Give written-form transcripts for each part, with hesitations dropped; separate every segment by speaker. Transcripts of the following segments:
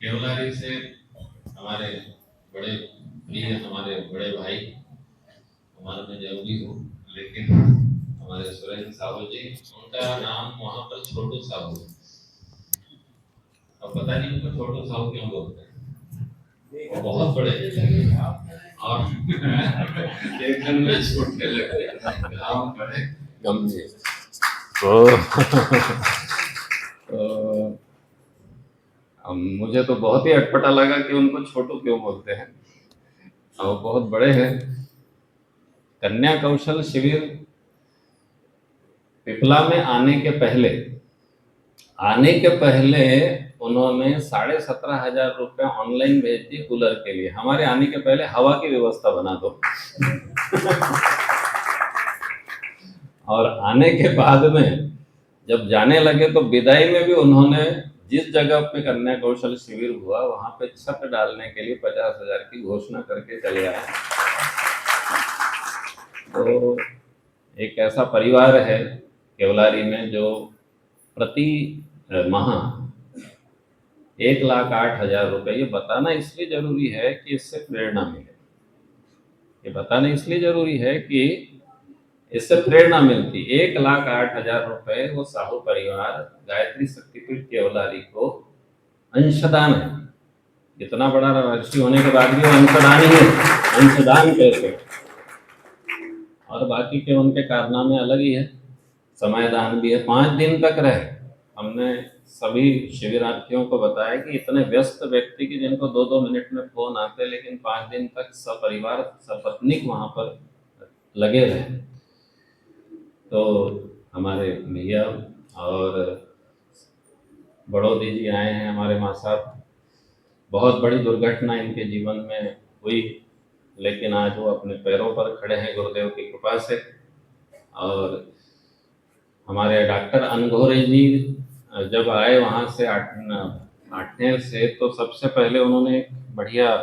Speaker 1: केवलारी से हमारे बड़े प्रिय, हमारे बड़े भाई, हमारे में जरूरी हो, लेकिन हमारे सुरेंद्र साहू जी, उनका नाम वहां पर छोटू साहू है। अब पता नहीं उनको छोटू साहू क्यों बोलते हैं, वो बहुत बड़े और देखने में छोटे लगते हैं, गाँव बड़े गंभीर। तो मुझे तो बहुत ही अटपटा लगा कि उनको छोटू क्यों बोलते हैं, और बहुत बड़े हैं। कन्या कौशल शिविर पिपला में आने के पहले उन्होंने 17,500 रुपये ऑनलाइन भेज दिए कूलर के लिए। हमारे आने के पहले हवा की व्यवस्था बना दो। और आने के बाद में जब जाने लगे तो विदाई में भी उन्होंने जिस जगह पे कन्या कौशल शिविर हुआ वहां पे छत डालने के लिए 50,000 की घोषणा करके चले आए। तो एक ऐसा परिवार है केवलारी में जो प्रति माह 1,08,000 रुपये, ये बताना इसलिए जरूरी है कि इससे प्रेरणा मिले। ये बताना इसलिए जरूरी है कि इससे प्रेरणा मिलती। 1,08,000 रुपये वो साहू परिवार गायत्री शक्तिपीठ केवलारी को अंशदान है। इतना बड़ा राशि होने के बाद भी वो अंशदान ही है। अंशदान कैसे? और बाकी के उनके कारनामे अलग ही है। समयदान भी है। 5 दिन तक रहे। हमने सभी शिविरार्थियों को बताया कि इतने व्यस्त व्यक्ति की जिनको 2-2 मिनट में फोन आते, लेकिन 5 दिन तक सपरिवार सपत्नीक वहां पर लगे रहे। तो हमारे भैया और बड़ौदी जी आए हैं, हमारे माँ साहब। बहुत बड़ी दुर्घटना इनके जीवन में हुई, लेकिन आज वो अपने पैरों पर खड़े हैं गुरुदेव की कृपा से। और हमारे डॉक्टर अनघोरे जी जब आए वहाँ से आठनेर से, तो सबसे पहले उन्होंने एक बढ़िया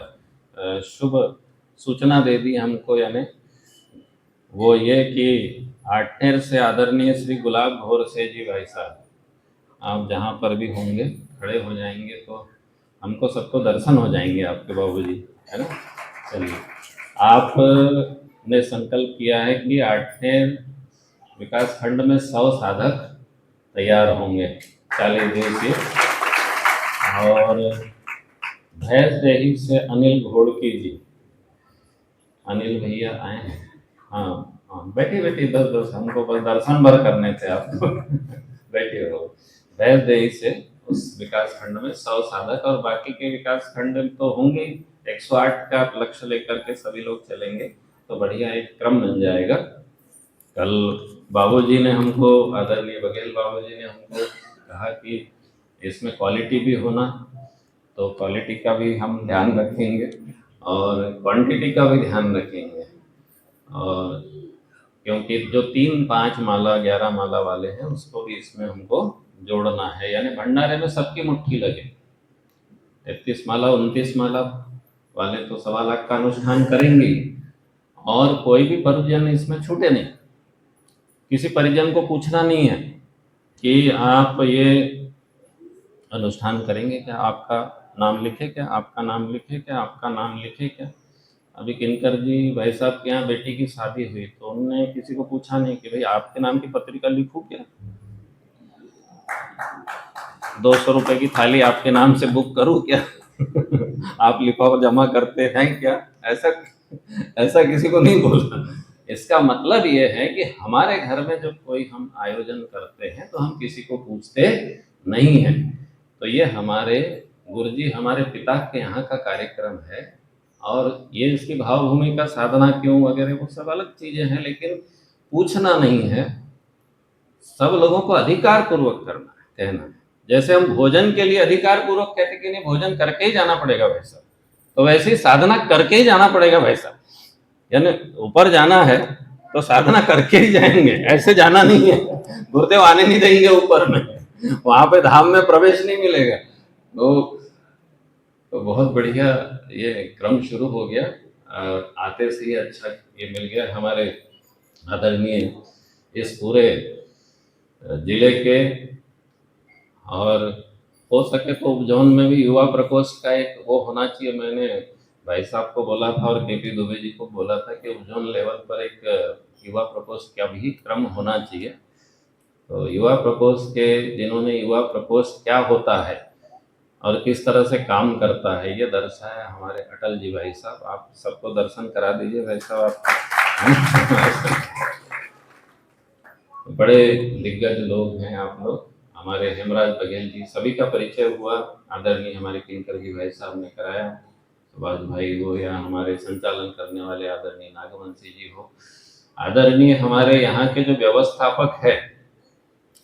Speaker 1: शुभ सूचना दे दी हमको, यानी वो ये कि आठनेर से आदरणीय श्री गुलाब घोर से जी भाई साहब, आप जहाँ पर भी होंगे खड़े हो जाएंगे तो हमको सबको दर्शन हो जाएंगे आपके बाबूजी, है ना। चलिए, आपने संकल्प किया है कि आठनेर विकास खंड में 100 साधक तैयार होंगे 40 दिवसीय। और भैंसदेही से अनिल घोड़की जी, अनिल भैया आए हैं। हाँ हाँ, बैठिए बैठिए, बस हमको बस दर्शन भर करने थे आपको। बैठिए रहो। भैंसदेही से उस विकास खंड में 100 साधक, और बाकी के विकास खंड तो होंगे। 108 का लक्ष्य लेकर के सभी लोग चलेंगे तो बढ़िया एक क्रम बन जाएगा। कल बाबूजी ने हमको, आदरणीय बघेल बाबूजी ने हमको कहा कि इसमें क्वालिटी भी होना, तो क्वालिटी का भी हम ध्यान रखेंगे और क्वांटिटी का भी ध्यान रखेंगे। और क्योंकि जो 3-5 माला 11 माला वाले हैं उसको भी इसमें हमको जोड़ना है, यानी भंडारे में सबकी मुट्ठी लगे। 33 माला 29 माला वाले तो 1.25 लाख का अनुष्ठान करेंगे, और कोई भी परिजन इसमें छूटे नहीं। किसी परिजन को पूछना नहीं है कि आप ये अनुष्ठान करेंगे क्या, आपका नाम लिखे क्या, आपका नाम लिखे क्या, आपका नाम लिखे क्या। अभी किनकर जी भाई साहब के यहाँ बेटी की शादी हुई तो उन्होंने किसी को पूछा नहीं कि भाई आपके नाम की पत्रिका लिखूं क्या, 200 रुपए की थाली आपके नाम से बुक करूं क्या। आप लिफाफा जमा करते हैं क्या, ऐसा ऐसा किसी को नहीं बोला। इसका मतलब ये है कि हमारे घर में जब कोई हम आयोजन करते हैं तो हम किसी को पूछते नहीं हैं। तो ये हमारे गुरुजी, हमारे पिता के यहाँ का कार्यक्रम है, और ये इसकी भावभूमि का साधना क्यों वगैरह वो सब अलग चीजें हैं, लेकिन पूछना नहीं है। सब लोगों को अधिकार पूर्वक करना है, कहना है। जैसे हम भोजन के लिए अधिकार पूर्वक कहते कि नहीं, भोजन करके ही जाना पड़ेगा भाई साहब, तो वैसे ही साधना करके ही जाना पड़ेगा भाई साहब। यानी ऊपर जाना है तो साधना करके ही जाएंगे, ऐसे जाना नहीं है। गुरुदेव आने नहीं देंगे ऊपर में, वहां पे धाम में प्रवेश नहीं मिलेगा। तो बहुत बढ़िया ये क्रम शुरू हो गया, और आते से ही अच्छा ये मिल गया। हमारे आदरणीय इस पूरे जिले के और हो सके तो उपजोन में भी युवा प्रकोष्ठ का एक वो होना चाहिए। मैंने भाई साहब को बोला था और केपी दुबे जी को बोला था कि उपजोन लेवल पर एक युवा प्रकोष्ठ का भी क्रम होना चाहिए। तो युवा प्रकोष्ठ के जिन्होंने युवा प्रकोष्ठ क्या होता है और किस तरह से काम करता है, ये दर्शाया हमारे अटल जी भाई साहब। आप सबको दर्शन करा दीजिए भाई साहब आप बड़े दिग्गज लोग हैं आप लोग। हमारे हेमराज बघेल जी, सभी का परिचय हुआ। आदरणीय हमारे किंकर जी भाई साहब ने कराया, सुभाष भाई हो या हमारे संचालन करने वाले आदरणीय नागवंशी जी हो, आदरणीय हमारे यहाँ के जो व्यवस्थापक है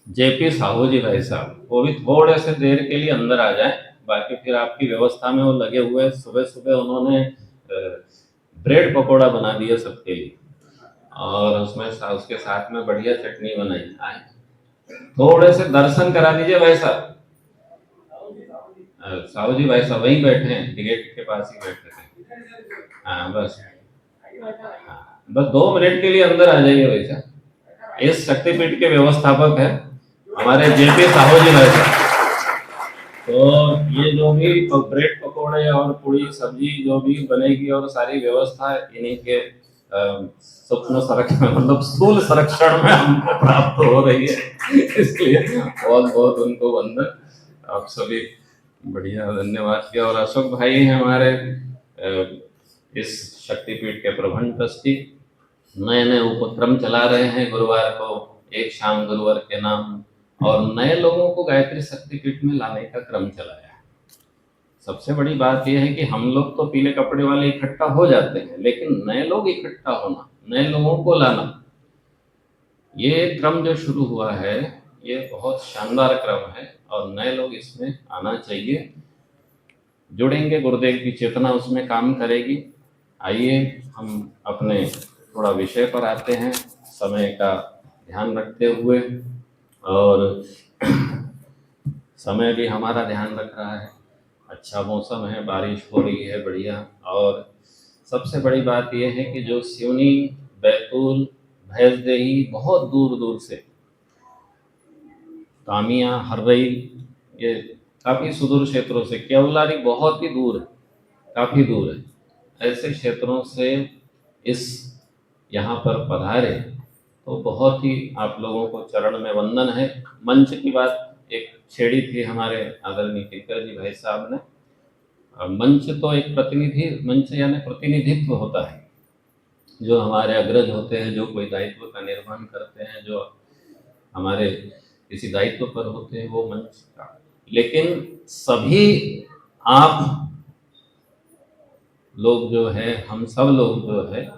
Speaker 1: जेपी साहू जी भाई साहब, वो भी थोड़े से देर के लिए अंदर आ जाए, बाकी फिर आपकी व्यवस्था में वो लगे हुए। सुबह सुबह उन्होंने ब्रेड पकौड़ा बना दिया सबके लिए और उसमें उसके साथ में बढ़िया चटनी बनाई। आए थोड़े से दर्शन करा दीजिए भाई साहब। साहू जी भाई साहब वहीं बैठे हैं, गेट के पास ही बैठे थे। हाँ बस, हाँ बस 2 मिनट के लिए अंदर आ जाइए भाई साहब। इस शक्तिपीठ के व्यवस्थापक है हमारे जेपी साहू जी भाई साहब। तो ये जो भी ब्रेड पकौड़े और पूरी सब्जी जो भी बनेगी और सारी व्यवस्था इन्हीं के सूक्ष्म संरक्षण मतलब स्थूल संरक्षण में हमको प्राप्त हो रही है, इसलिए बहुत बहुत उनको वंदन। आप सभी बढ़िया धन्यवाद किया। और अशोक भाई हैं हमारे इस शक्तिपीठ के प्रबंध ट्रस्टी, नए नए उपक्रम चला रहे हैं। गुरुवार को एक शाम गुरुवार के नाम, और नए लोगों को गायत्री शक्तिपीठ में लाने का क्रम चलाया है। सबसे बड़ी बात यह है कि हम लोग तो पीले कपड़े वाले इकट्ठा हो जाते हैं, लेकिन नए लोग इकट्ठा होना, नए लोगों को लाना, ये क्रम जो शुरू हुआ है ये बहुत शानदार क्रम है और नए लोग इसमें आना चाहिए, जुड़ेंगे, गुरुदेव की चेतना उसमें काम करेगी। आइए हम अपने थोड़ा विषय पर आते हैं, समय का ध्यान रखते हुए, और समय भी हमारा ध्यान रख रहा है। अच्छा मौसम है, बारिश हो रही है बढ़िया। और सबसे बड़ी बात यह है कि जो सिवनी, बैतूल, भैंसदेही, बहुत दूर दूर से, कामिया, हर्रई, ये काफ़ी सुदूर क्षेत्रों से, केवलारी बहुत ही दूर है, काफ़ी दूर है, ऐसे क्षेत्रों से इस यहाँ पर पधारे, तो बहुत ही आप लोगों को चरण में वंदन है। मंच की बात एक छेड़ी थी हमारे आदरणीय किंकर जी भाई साहब ने। मंच तो एक प्रतिनिधि मंच यानी प्रतिनिधित्व होता है, जो हमारे अग्रज होते हैं, जो कोई दायित्व का निर्वहन करते हैं, जो हमारे किसी दायित्व पर होते हैं, वो मंच का। लेकिन सभी आप लोग जो है, हम सब लोग जो है,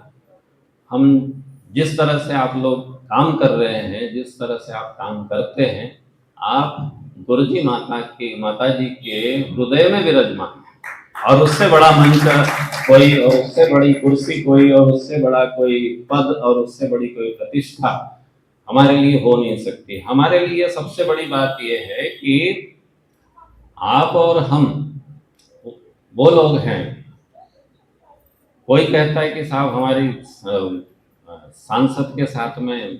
Speaker 1: हम जिस तरह से आप लोग काम कर रहे हैं, जिस तरह से आप काम करते हैं, आप गुरुजी माता जी के हृदय में विराजमान हैं। और उससे बड़ा मंच कोई, और उससे बड़ी कुर्सी कोई, और उससे बड़ा कोई पद, और उससे बड़ी कोई प्रतिष्ठा हमारे लिए हो नहीं सकती। हमारे लिए सबसे बड़ी बात यह है कि आप और हम वो लोग हैं। कोई कहता है कि साहब हमारी सांसद के साथ में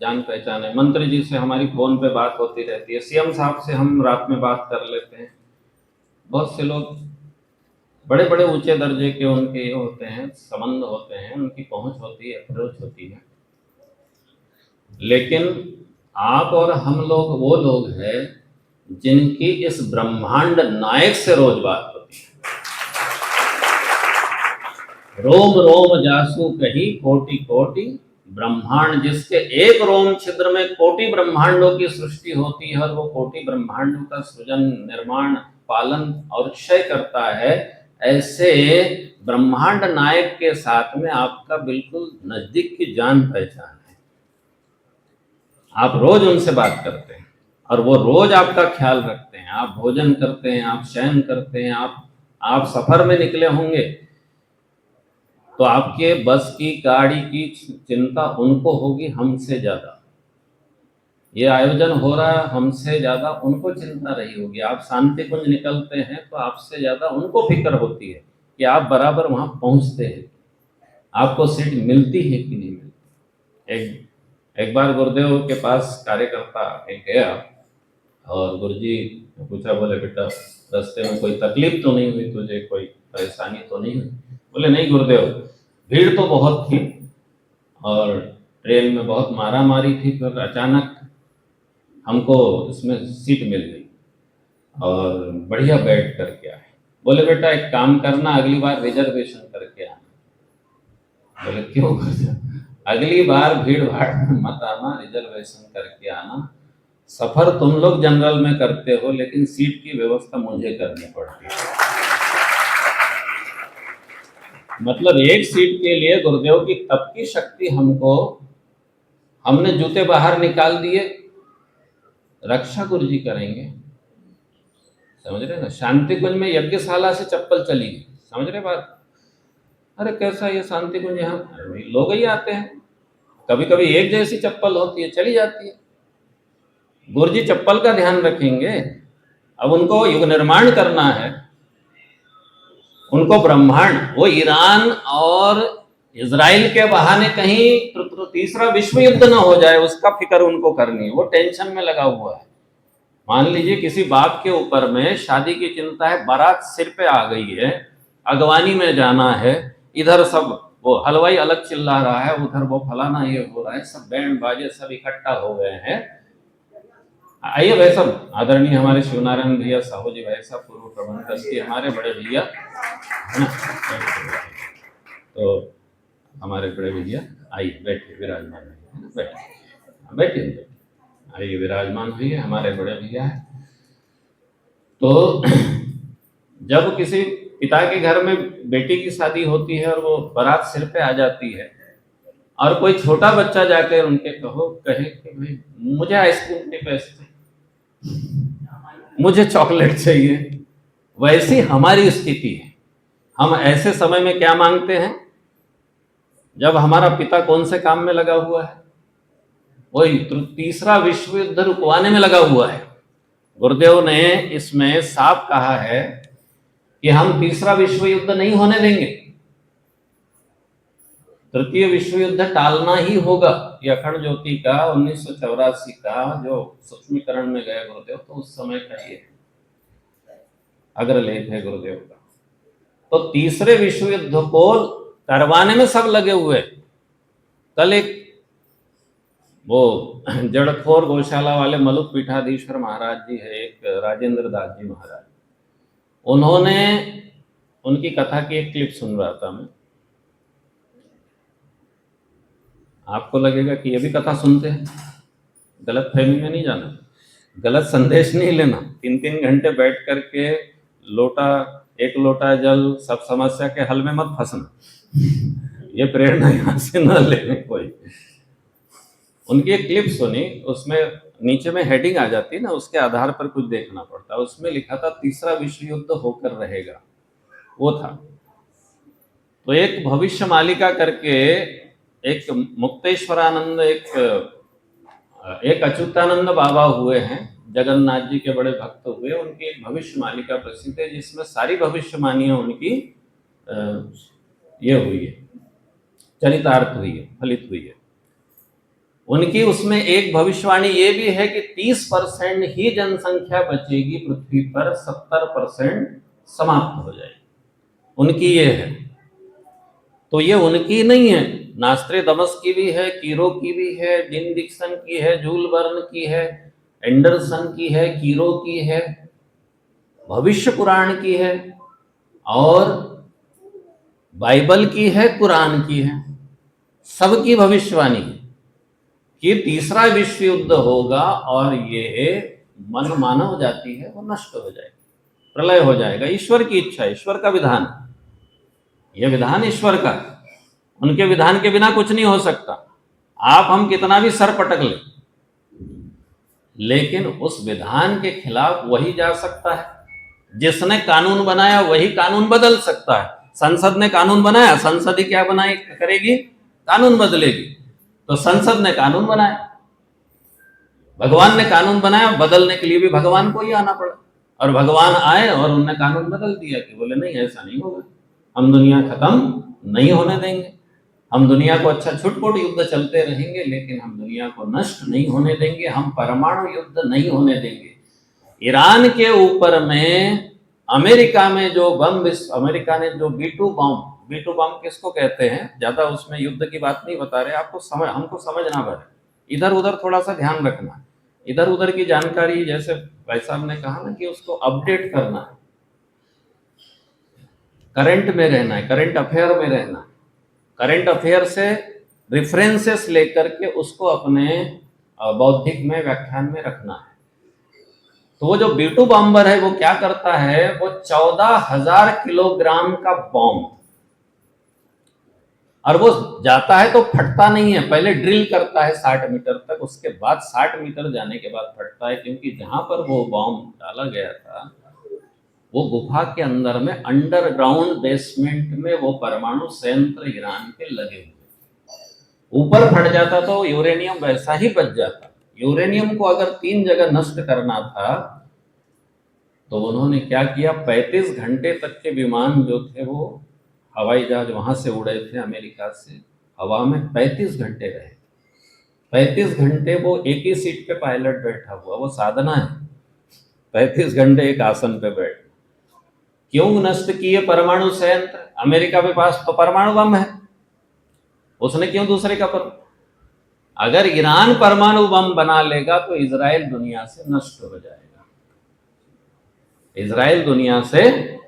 Speaker 1: जान पहचान है, मंत्री जी से हमारी फोन पे बात होती रहती है, सीएम साहब से हम रात में बात कर लेते हैं। बहुत से लोग बड़े बड़े ऊंचे दर्जे के उनके ये होते हैं, संबंध होते हैं, उनकी पहुंच होती है, अप्रोच होती है। लेकिन आप और हम लोग वो लोग हैं जिनकी इस ब्रह्मांड नायक से रोज बात होती है। रोम रोम जासु कही कोटि कोटि, ब्रह्मांड जिसके एक रोम छिद्र में कोटि ब्रह्मांडों की सृष्टि होती है, और वो कोटि ब्रह्मांडों का सृजन, निर्माण, पालन और क्षय करता है, ऐसे ब्रह्मांड नायक के साथ में आपका बिल्कुल नजदीक की जान पहचान है। आप रोज उनसे बात करते हैं और वो रोज आपका ख्याल रखते हैं। आप भोजन करते हैं, आप शयन करते हैं, आप सफर में निकले होंगे तो आपके बस की गाड़ी की चिंता उनको होगी हमसे ज्यादा। ये आयोजन हो रहा है, हमसे ज्यादा उनको चिंता रही होगी। आप शांति कुंज निकलते हैं तो आपसे ज्यादा उनको फिक्र होती है कि आप बराबर वहां पहुंचते हैं, आपको सीट मिलती है कि नहीं मिलती। एक बार गुरुदेव के पास कार्यकर्ता एक गया और गुरुजी ने पूछा, बोले बेटा रास्ते में कोई तकलीफ तो नहीं हुई तुझे, कोई परेशानी तो नहीं हुई? बोले नहीं गुरुदेव, भीड़ तो बहुत थी और ट्रेन में बहुत मारा मारी थी, फिर अचानक हमको इसमें सीट मिल गई और बढ़िया बैठ करके आए। बोले बेटा एक काम करना, अगली बार रिजर्वेशन करके आना। बोले क्यों गुरुदेव? अगली बार भीड़ भाड़ में मत आना, रिजर्वेशन करके आना। सफर तुम लोग जनरल में करते हो, लेकिन सीट की व्यवस्था मुझे करनी पड़ती है। मतलब एक सीट के लिए गुरुदेव की तप की शक्ति हमको, हमने जूते बाहर निकाल दिए, रक्षा गुरुजी करेंगे। समझ रहे ना? शांति कुंज में यज्ञशाला से चप्पल चली गई, समझ रहे बात? अरे कैसा ये शांति कुंज, यहाँ लोग ही आते हैं, कभी कभी एक जैसी चप्पल होती है, चली जाती है। गुरुजी चप्पल का ध्यान रखेंगे। अब उनको युग निर्माण करना है, उनको ब्रह्मांड, वो ईरान और इजराइल के बहाने कहीं तीसरा विश्व युद्ध ना हो जाए, उसका फिक्र उनको करनी है। वो टेंशन में लगा हुआ है। मान लीजिए किसी बाप के ऊपर में शादी की चिंता है, बारात सिर पे आ गई है, अगवानी में जाना है, इधर सब वो हलवाई अलग चिल्ला रहा है, उधर वो फलाना ये हो रहा है, सब बैंड बाजे सब इकट्ठा हो गए हैं। आइए भाई साहब, आदरणीय हमारे शिवनारायण भैया साहू जी, भाई साहब पूर्व प्रबंध ट्रस्टी, हमारे बड़े भैया है ना, तो हमारे बड़े भैया आइए बैठिए, विराजमान है ना, बैठिए बैठिए, आइए विराजमान हुई है, हमारे बड़े भैया है। तो जब किसी पिता के घर में बेटी की शादी होती है और वो बारात सिर पे आ जाती है और कोई छोटा बच्चा जाकर उनके कहे कि भाई मुझे आइसक्रीम के पैसे, मुझे चॉकलेट चाहिए, वैसी हमारी स्थिति है। हम ऐसे समय में क्या मांगते हैं? जब हमारा पिता कौन से काम में लगा हुआ है? वही तीसरा विश्व युद्ध रुकवाने में लगा हुआ है। गुरुदेव ने इसमें साफ कहा है कि हम तीसरा विश्व युद्ध नहीं होने देंगे, तृतीय विश्व युद्ध टालना ही होगा। ये अखंड ज्योति का 1984 का जो सूक्ष्मीकरण में गए गुरुदेव, तो उस समय का ये अग्रलेख है गुरुदेव का। तो तीसरे विश्व युद्ध को करवाने में सब लगे हुए। कल एक वो जड़खोर गौशाला वाले मलुक पीठाधीश्वर महाराज जी है, एक राजेंद्र दास जी महाराज, उन्होंने उनकी कथा की एक क्लिप सुन रहा था मैं। आपको लगेगा कि ये भी कथा सुनते हैं, गलत फहमी में नहीं जाना, गलत संदेश नहीं लेना। 3-3 घंटे बैठ करके एक लोटा जल सब समस्या के हल में मत फंसना। ये प्रेरणा यहाँ से न लेने कोई। उनकी एक क्लिप सुनी, उसमें नीचे में हेडिंग आ जाती है ना, उसके आधार पर कुछ देखना पड़ता है। उसमें लिखा था तीसरा विश्व युद्ध होकर रहेगा, वो था। तो एक भविष्य मालिका करके एक मुक्तेश्वरानंद, एक अच्युतानंद बाबा हुए हैं, जगन्नाथ जी के बड़े भक्त हुए। उनकी एक भविष्य मालिका प्रसिद्ध है, जिसमें सारी भविष्यवाणियां उनकी ये हुई है, चरितार्थ हुई है, फलित हुई है। उनकी उसमें एक भविष्यवाणी ये भी है कि 30% ही जनसंख्या बचेगी पृथ्वी पर, 70% समाप्त हो जाएगी। उनकी ये है। तो ये उनकी नहीं है, नास्ट्रेडमस की भी है, कीरो की भी है, जिन डिक्सन की है, जूल वर्न की है, एंडरसन की है, कीरो की है, भविष्य पुराण की है, और बाइबल की है, कुरान की है। सबकी भविष्यवाणी कि तीसरा विश्व युद्ध होगा और ये मन मानव जाति है वो नष्ट हो जाएगी, प्रलय हो जाएगा। ईश्वर की इच्छा, ईश्वर का विधान, यह विधान ईश्वर का, उनके विधान के बिना कुछ नहीं हो सकता। आप हम कितना भी सर पटक ले, लेकिन उस विधान के खिलाफ वही जा सकता है। जिसने कानून बनाया वही कानून बदल सकता है। संसद ने कानून बनाया, संसद ही क्या बनाए करेगी? कानून बदलेगी। तो संसद ने कानून बनाया, भगवान ने कानून बनाया, बदलने के लिए भी भगवान को ही आना पड़ा। और भगवान आए और उन्होंने कानून बदल दिया कि बोले नहीं ऐसा नहीं होगा, हम दुनिया खत्म नहीं होने देंगे, हम दुनिया को, अच्छा छुटपुट युद्ध चलते रहेंगे लेकिन हम दुनिया को नष्ट नहीं होने देंगे, हम परमाणु युद्ध नहीं होने देंगे। ईरान के ऊपर में अमेरिका में जो बम, अमेरिका ने जो B2 बम किसको कहते हैं, ज्यादा उसमें युद्ध की बात नहीं बता रहे आपको, हमको समझना पड़े, इधर उधर थोड़ा सा ध्यान रखना, इधर उधर की जानकारी, जैसे भाई साहब ने कहा ना कि उसको अपडेट करना है, करंट में रहना है, करंट अफेयर में रहना है, करंट अफेयर से रेफरेंसेस लेकर के उसको अपने बौद्धिक में, व्याख्यान में रखना है। तो वो जो B2 बॉम्बर है वो क्या करता है, वो 14,000 किलोग्राम का बॉम्ब, और वो जाता है तो फटता नहीं है, पहले ड्रिल करता है 60 मीटर तक, उसके बाद 60 मीटर जाने के बाद फटता है, क्योंकि जहां पर वो बॉम्ब डाला गया था वो गुफा के अंदर में अंडरग्राउंड बेसमेंट में वो परमाणु संयंत्र ईरान के लगे हुए, ऊपर फट जाता तो यूरेनियम वैसा ही बच जाता। यूरेनियम को अगर 3 जगह नष्ट करना था तो उन्होंने क्या किया, 35 घंटे तक के विमान जो थे वो हवाई जहाज वहां से उड़े थे अमेरिका से, हवा में 35 घंटे रहे, 35 घंटे वो एक ही सीट पे पायलट बैठा हुआ, वो साधना है 35 घंटे एक आसन पे बैठ। क्यों नष्ट किए परमाणु संयंत्र, अमेरिका के पास तो परमाणु बम है, उसने क्यों दूसरे का अगर ईरान परमाणु बम बना लेगा तो इजराइल दुनिया से नष्ट हो जाएगा, इजराइल दुनिया से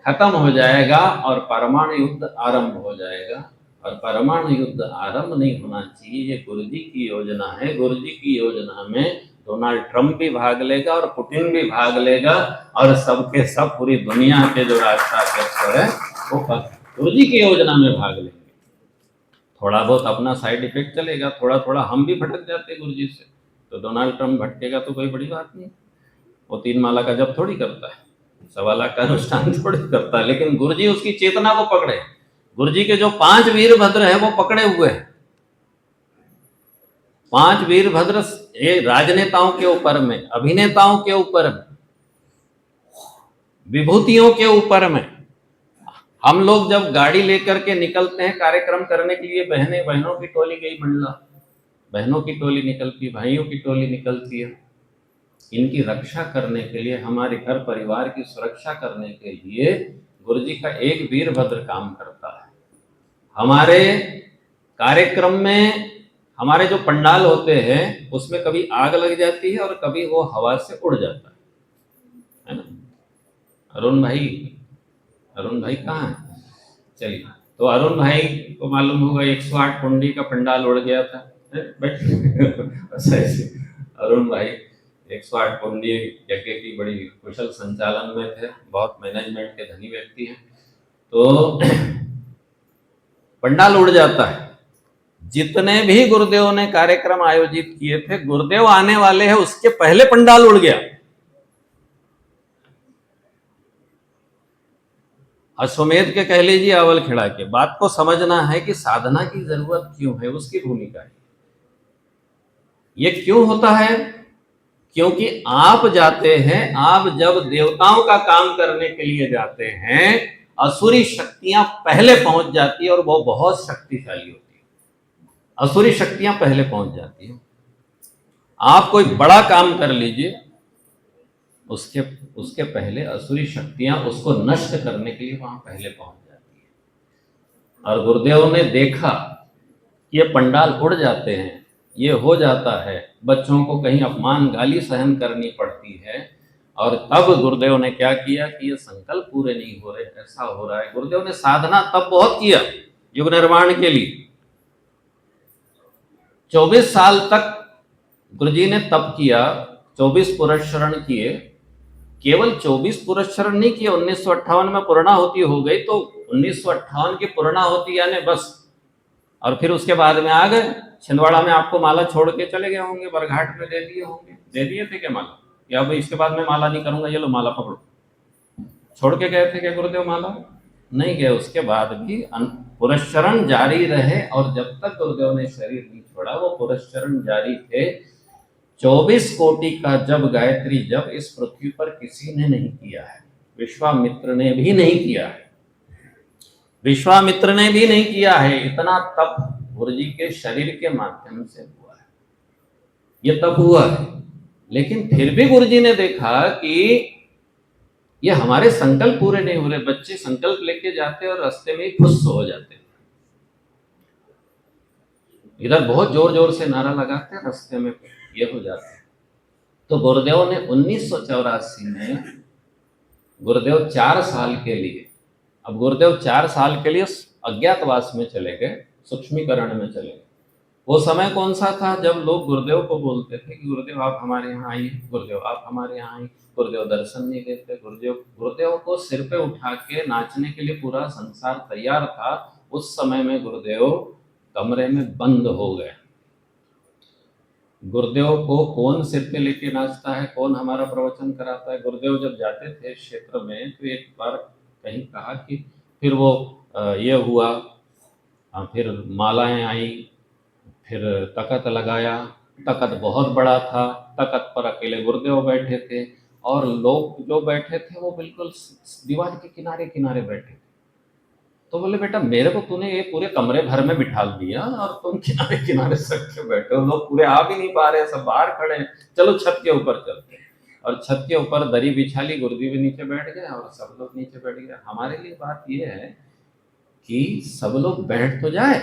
Speaker 1: खत्म हो जाएगा और परमाणु युद्ध आरंभ हो जाएगा। और परमाणु युद्ध आरंभ नहीं होना चाहिए, ये गुरुजी की योजना है। गुरुजी की योजना में डोनाल्ड ट्रंप भी भाग लेगा और पुतिन भी भाग लेगा, और सबके सब पूरी दुनिया के जो राष्ट्राध्यक्ष है वो गुरुजी की योजना में भाग लेंगे। थोड़ा बहुत अपना साइड इफेक्ट चलेगा, थोड़ा थोड़ा हम भी भटक जाते गुरुजी से, तो डोनाल्ड ट्रंप भटकेगा तो कोई बड़ी बात नहीं, वो 3 माला का जप थोड़ी करता है, 1.25 लाख का अनुष्ठान थोड़ी करता है, लेकिन गुरुजी उसकी चेतना को पकड़े। गुरुजी के जो 5 वीरभद्र है वो पकड़े हुए हैं, 5 वीरभद्र ये राजनेताओं के ऊपर में, अभिनेताओं के ऊपर में, विभूतियों के ऊपर में। हम लोग जब गाड़ी लेकर के निकलते हैं कार्यक्रम करने के लिए, बहनों की टोली गई मंडला, बहनों की टोली निकलती, भाइयों की टोली निकलती है, इनकी रक्षा करने के लिए, हमारे घर परिवार की सुरक्षा करने के लिए गुरुजी का एक वीरभद्र काम करता है। हमारे कार्यक्रम में हमारे जो पंडाल होते हैं उसमें कभी आग लग जाती है और कभी वो हवा से उड़ जाता है ना। अरुण भाई कहाँ है? चलिए, तो अरुण भाई को मालूम होगा 108 कुंडी का पंडाल उड़ गया था, ऐसे अरुण भाई 108 कुंडी यज्ञ की बड़ी कुशल संचालन में थे, बहुत मैनेजमेंट के धनी व्यक्ति हैं। तो पंडाल उड़ जाता है। जितने भी गुरुदेव ने कार्यक्रम आयोजित किए थे, गुरुदेव आने वाले हैं उसके पहले पंडाल उड़ गया। अश्वमेध के कह लीजिए, अवल खिड़ा के, बात को समझना है कि साधना की जरूरत क्यों है, उसकी भूमिका है। ये क्यों होता है? क्योंकि आप जाते हैं, आप जब देवताओं का काम करने के लिए जाते हैं, असुरी शक्तियां पहले पहुंच जाती है और वो बहुत शक्तिशाली होती है। असुरी शक्तियां पहले पहुंच जाती है। आप कोई बड़ा काम कर लीजिए, उसके पहले असुरी शक्तियां उसको नष्ट करने के लिए वहां पहले पहुंच जाती है। और गुरुदेव ने देखा कि ये पंडाल उड़ जाते हैं, ये हो जाता है, बच्चों को कहीं अपमान गाली सहन करनी पड़ती है, और तब गुरुदेव ने क्या किया कि ये संकल्प पूरे नहीं हो रहे, ऐसा हो रहा है। गुरुदेव ने साधना तब बहुत किया युग निर्माण के लिए। 24 साल तक गुरुजी ने तप किया, 24 पुरस्चरण किए। केवल 24 पुरस्चरण नहीं किए, 1958 में पूर्णाहुति हो गई तो 1958 की पूर्णाहुति यानी बस, और फिर उसके बाद में आ गए छिंदवाड़ा में, आपको माला छोड़ के चले गए होंगे, बरघाट में दे दिए होंगे, दे दिए थे क्या माला, या अब इसके बाद में माला नहीं करूंगा, ये लो माला पकड़ो, छोड़ के गए थे क्या गुरुदेव माला? नहीं गए। उसके बाद भी पुरस्चरण जारी रहे, और जब तक गुरुदेव ने शरीर नहीं छोड़ा वो पुरस्चरण जारी थे। 24 कोटि का जब गायत्री जब इस पृथ्वी पर किसी ने नहीं किया है, विश्वामित्र ने भी नहीं किया है, विश्वामित्र ने भी नहीं किया है। इतना तप गुरुजी के शरीर के माध्यम से हुआ है, ये तप हुआ है, लेकिन फिर भी गुरुजी ने देखा कि ये हमारे संकल्प पूरे नहीं हो रहे, बच्चे संकल्प लेके जाते और रास्ते में ही फुस हो जाते, इधर बहुत जोर जोर से नारा लगाते हैं, रास्ते में ये हो जाते। तो गुरुदेव ने 1984 में, गुरुदेव 4 साल के लिए, अब गुरुदेव 4 साल के लिए अज्ञातवास में चले गए, सूक्ष्मीकरण में चले गए। वो समय कौन सा था जब लोग गुरुदेव को बोलते थे कि गुरुदेव आप हमारे यहाँ आइए, गुरुदेव आप हमारे यहाँ आइए, गुरुदेव दर्शन नहीं देते, गुरुदेव को सिर पे उठा के नाचने के लिए पूरा संसार तैयार था। उस समय में गुरुदेव कमरे में बंद हो गए। गुरुदेव को कौन सिर पे लेके नाचता है, कौन हमारा प्रवचन कराता है। गुरुदेव जब जाते थे क्षेत्र में तो एक बार कहीं कहा कि फिर वो ये हुआ, फिर मालाएं आई, फिर तख्त लगाया, तख्त बहुत बड़ा था, तख्त पर अकेले गुरुदेव बैठे थे और लोग जो बैठे थे वो बिल्कुल दीवार के किनारे किनारे बैठे थे। तो बोले बेटा मेरे को तूने ये पूरे कमरे भर में बिठा दिया और तुम किनारे किनारे सट के बैठे हो, लोग पूरे आ भी नहीं पा रहे, सब बाहर खड़े हैं, चलो छत के ऊपर चलते हैं। और छत के ऊपर दरी बिछा ली, गुरुजी भी नीचे बैठ गए और सब लोग नीचे बैठ गए। हमारे लिए बात ये है कि सब लोग बैठ तो जाए।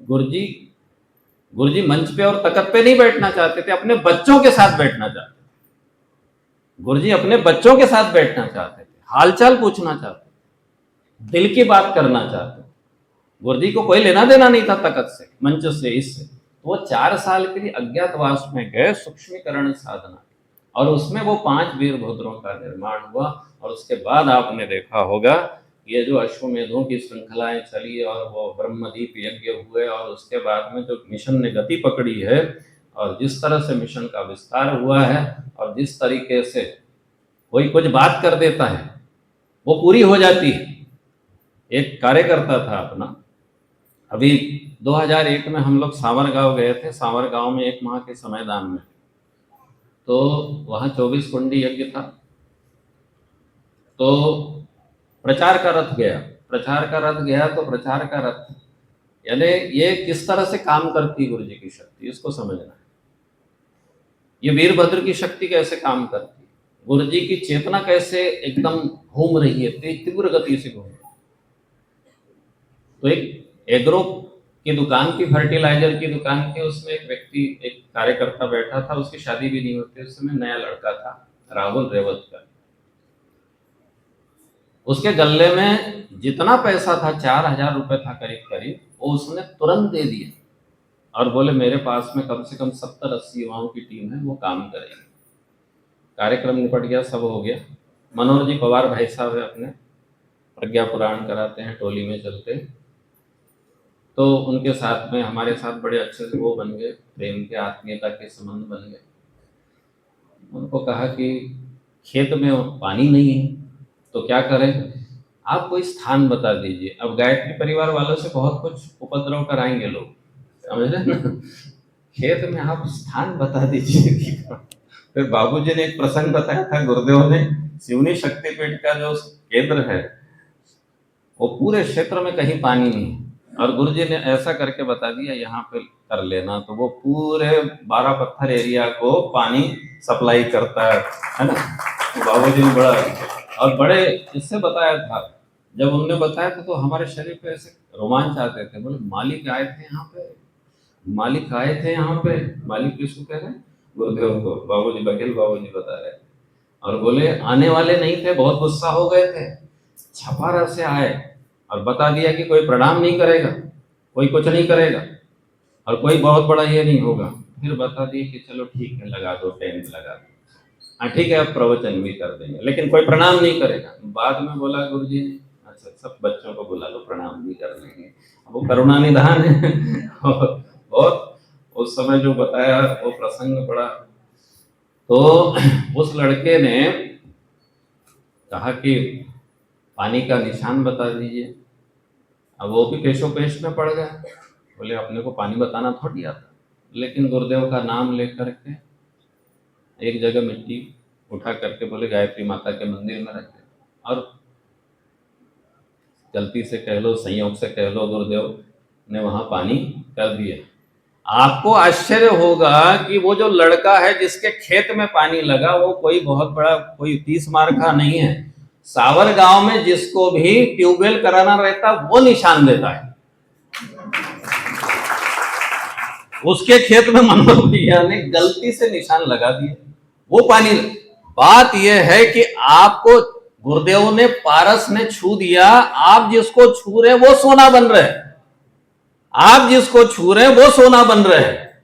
Speaker 1: गुरुजी मंच पे और तख्त पे नहीं बैठना चाहते थे, अपने बच्चों के साथ बैठना चाहते थे। गुरुजी अपने बच्चों के साथ बैठना चाहते थे, हालचाल पूछना चाहते, दिल की बात करना चाहते। गुरुजी को कोई लेना देना नहीं था तख्त से, मंच से, इससे। तो वो 4 साल के लिए अज्ञातवास में गए, सूक्ष्मीकरण साधना, और उसमें वो 5 वीरभद्रों का निर्माण हुआ। और उसके बाद आपने देखा होगा ये जो अश्वमेधों की श्रृंखलाएं चली और वो ब्रह्मदीप यज्ञ हुए, और उसके बाद में जो मिशन ने गति पकड़ी है और जिस तरह से मिशन का विस्तार हुआ है और जिस तरीके से कोई कुछ बात कर देता है वो पूरी हो जाती है। एक कार्यकर्ता था अपना, अभी 2001 में हम लोग सांवरगांव गए थे। सांवरगांव में 1 माह के समयदान में, तो वहाँ 24 कुंडी यज्ञ था। तो प्रचार का रथ गया, तो प्रचार का रथ यानी ये किस तरह से काम करती है गुरुजी की शक्ति, इसको समझना है। ये वीरभद्र की शक्ति कैसे काम करती है, गुरुजी की चेतना कैसे एकदम घूम रही है, तीव्र गति से घूम रही है। तो एक एग्रो की दुकान की, फर्टिलाइजर की दुकान की, उसमें एक व्यक्ति, एक कार्यकर्ता बैठा था, उसकी शादी भी नहीं होती उस समय, नया लड़का था, राहुल रेवतकर। उसके गले में जितना पैसा था 4,000 रुपए था करीब करीब, वो उसने तुरंत दे दिया और बोले मेरे पास में कम से कम 70-80 युवाओं की टीम है, वो काम करेगी। कार्यक्रम निपट गया, सब हो गया। मनोहर जी पवार भाई साहब है अपने, प्रज्ञा पुराण कराते हैं, टोली में चलते, तो उनके साथ में हमारे साथ बड़े अच्छे से वो बन गए, प्रेम के, आत्मीयता के संबंध बन गए। उनको कहा कि खेत में पानी नहीं है तो क्या करें, आप कोई स्थान बता दीजिए। अब गायत्री परिवार वालों से बहुत कुछ उपद्रव कराएंगे लोग, समझ रहे ना, खेत में आप स्थान बता दीजिए। फिर बाबूजी ने एक प्रसंग बताया था, गुरुदेव ने सिवनी शक्तिपीठ का जो केंद्र है वो पूरे क्षेत्र में कहीं पानी नहीं है, और गुरुजी ने ऐसा करके बता दिया यहाँ पे कर लेना, तो वो पूरे 12 पत्थर एरिया को पानी सप्लाई करता है ना। तो बाबूजी ने बड़ा और बड़े इससे बताया था, जब उन्होंने बताया था तो हमारे शरीर पे ऐसे रोमांच आते थे। बोले मालिक आए थे यहाँ पे, मालिक आए थे यहाँ पे। मालिक किसको कह रहे हैं, गुरुदेव को। बाबूजी, बघेल बाबूजी बता रहे, और बोले आने वाले नहीं थे, बहुत गुस्सा हो गए थे, छपारा से आए और बता दिया कि कोई प्रणाम नहीं करेगा, कोई कुछ नहीं करेगा और कोई बहुत बड़ा ये नहीं होगा। फिर बता दिए कि चलो ठीक है, लगा दो, टेंट लगा दो, हाँ ठीक है, अब प्रवचन भी कर देंगे, लेकिन कोई प्रणाम नहीं करेगा। बाद में बोला गुरुजी ने, अच्छा सब बच्चों को बुला लो, प्रणाम भी कर लेंगे। वो करुणा निधान है। और उस समय जो बताया वो प्रसंग पड़ा, तो उस लड़के ने कहा कि पानी का निशान बता दीजिए। अब वो भी पेशोपेश में पड़ गया, बोले अपने को पानी बताना थोड़ी आता, लेकिन गुरुदेव का नाम लेकर के एक जगह मिट्टी उठा करके बोले गायत्री माता के मंदिर में रख दे, और गलती से कह लो, संयोग से कह लो, गुरुदेव ने वहाँ पानी कर दिया। आपको आश्चर्य होगा कि वो जो लड़का है जिसके खेत में पानी लगा वो कोई बहुत बड़ा कोई 30 मार का नहीं है। सावर गांव में जिसको भी ट्यूबवेल कराना रहता वो निशान देता है। उसके खेत में मनोहर भैया ने गलती से निशान लगा दिया, वो पानी। बात यह है कि आपको गुरुदेव ने पारस ने छू दिया, आप जिसको छू रहे वो सोना बन रहे हैं, आप जिसको छू रहे वो सोना बन रहे हैं।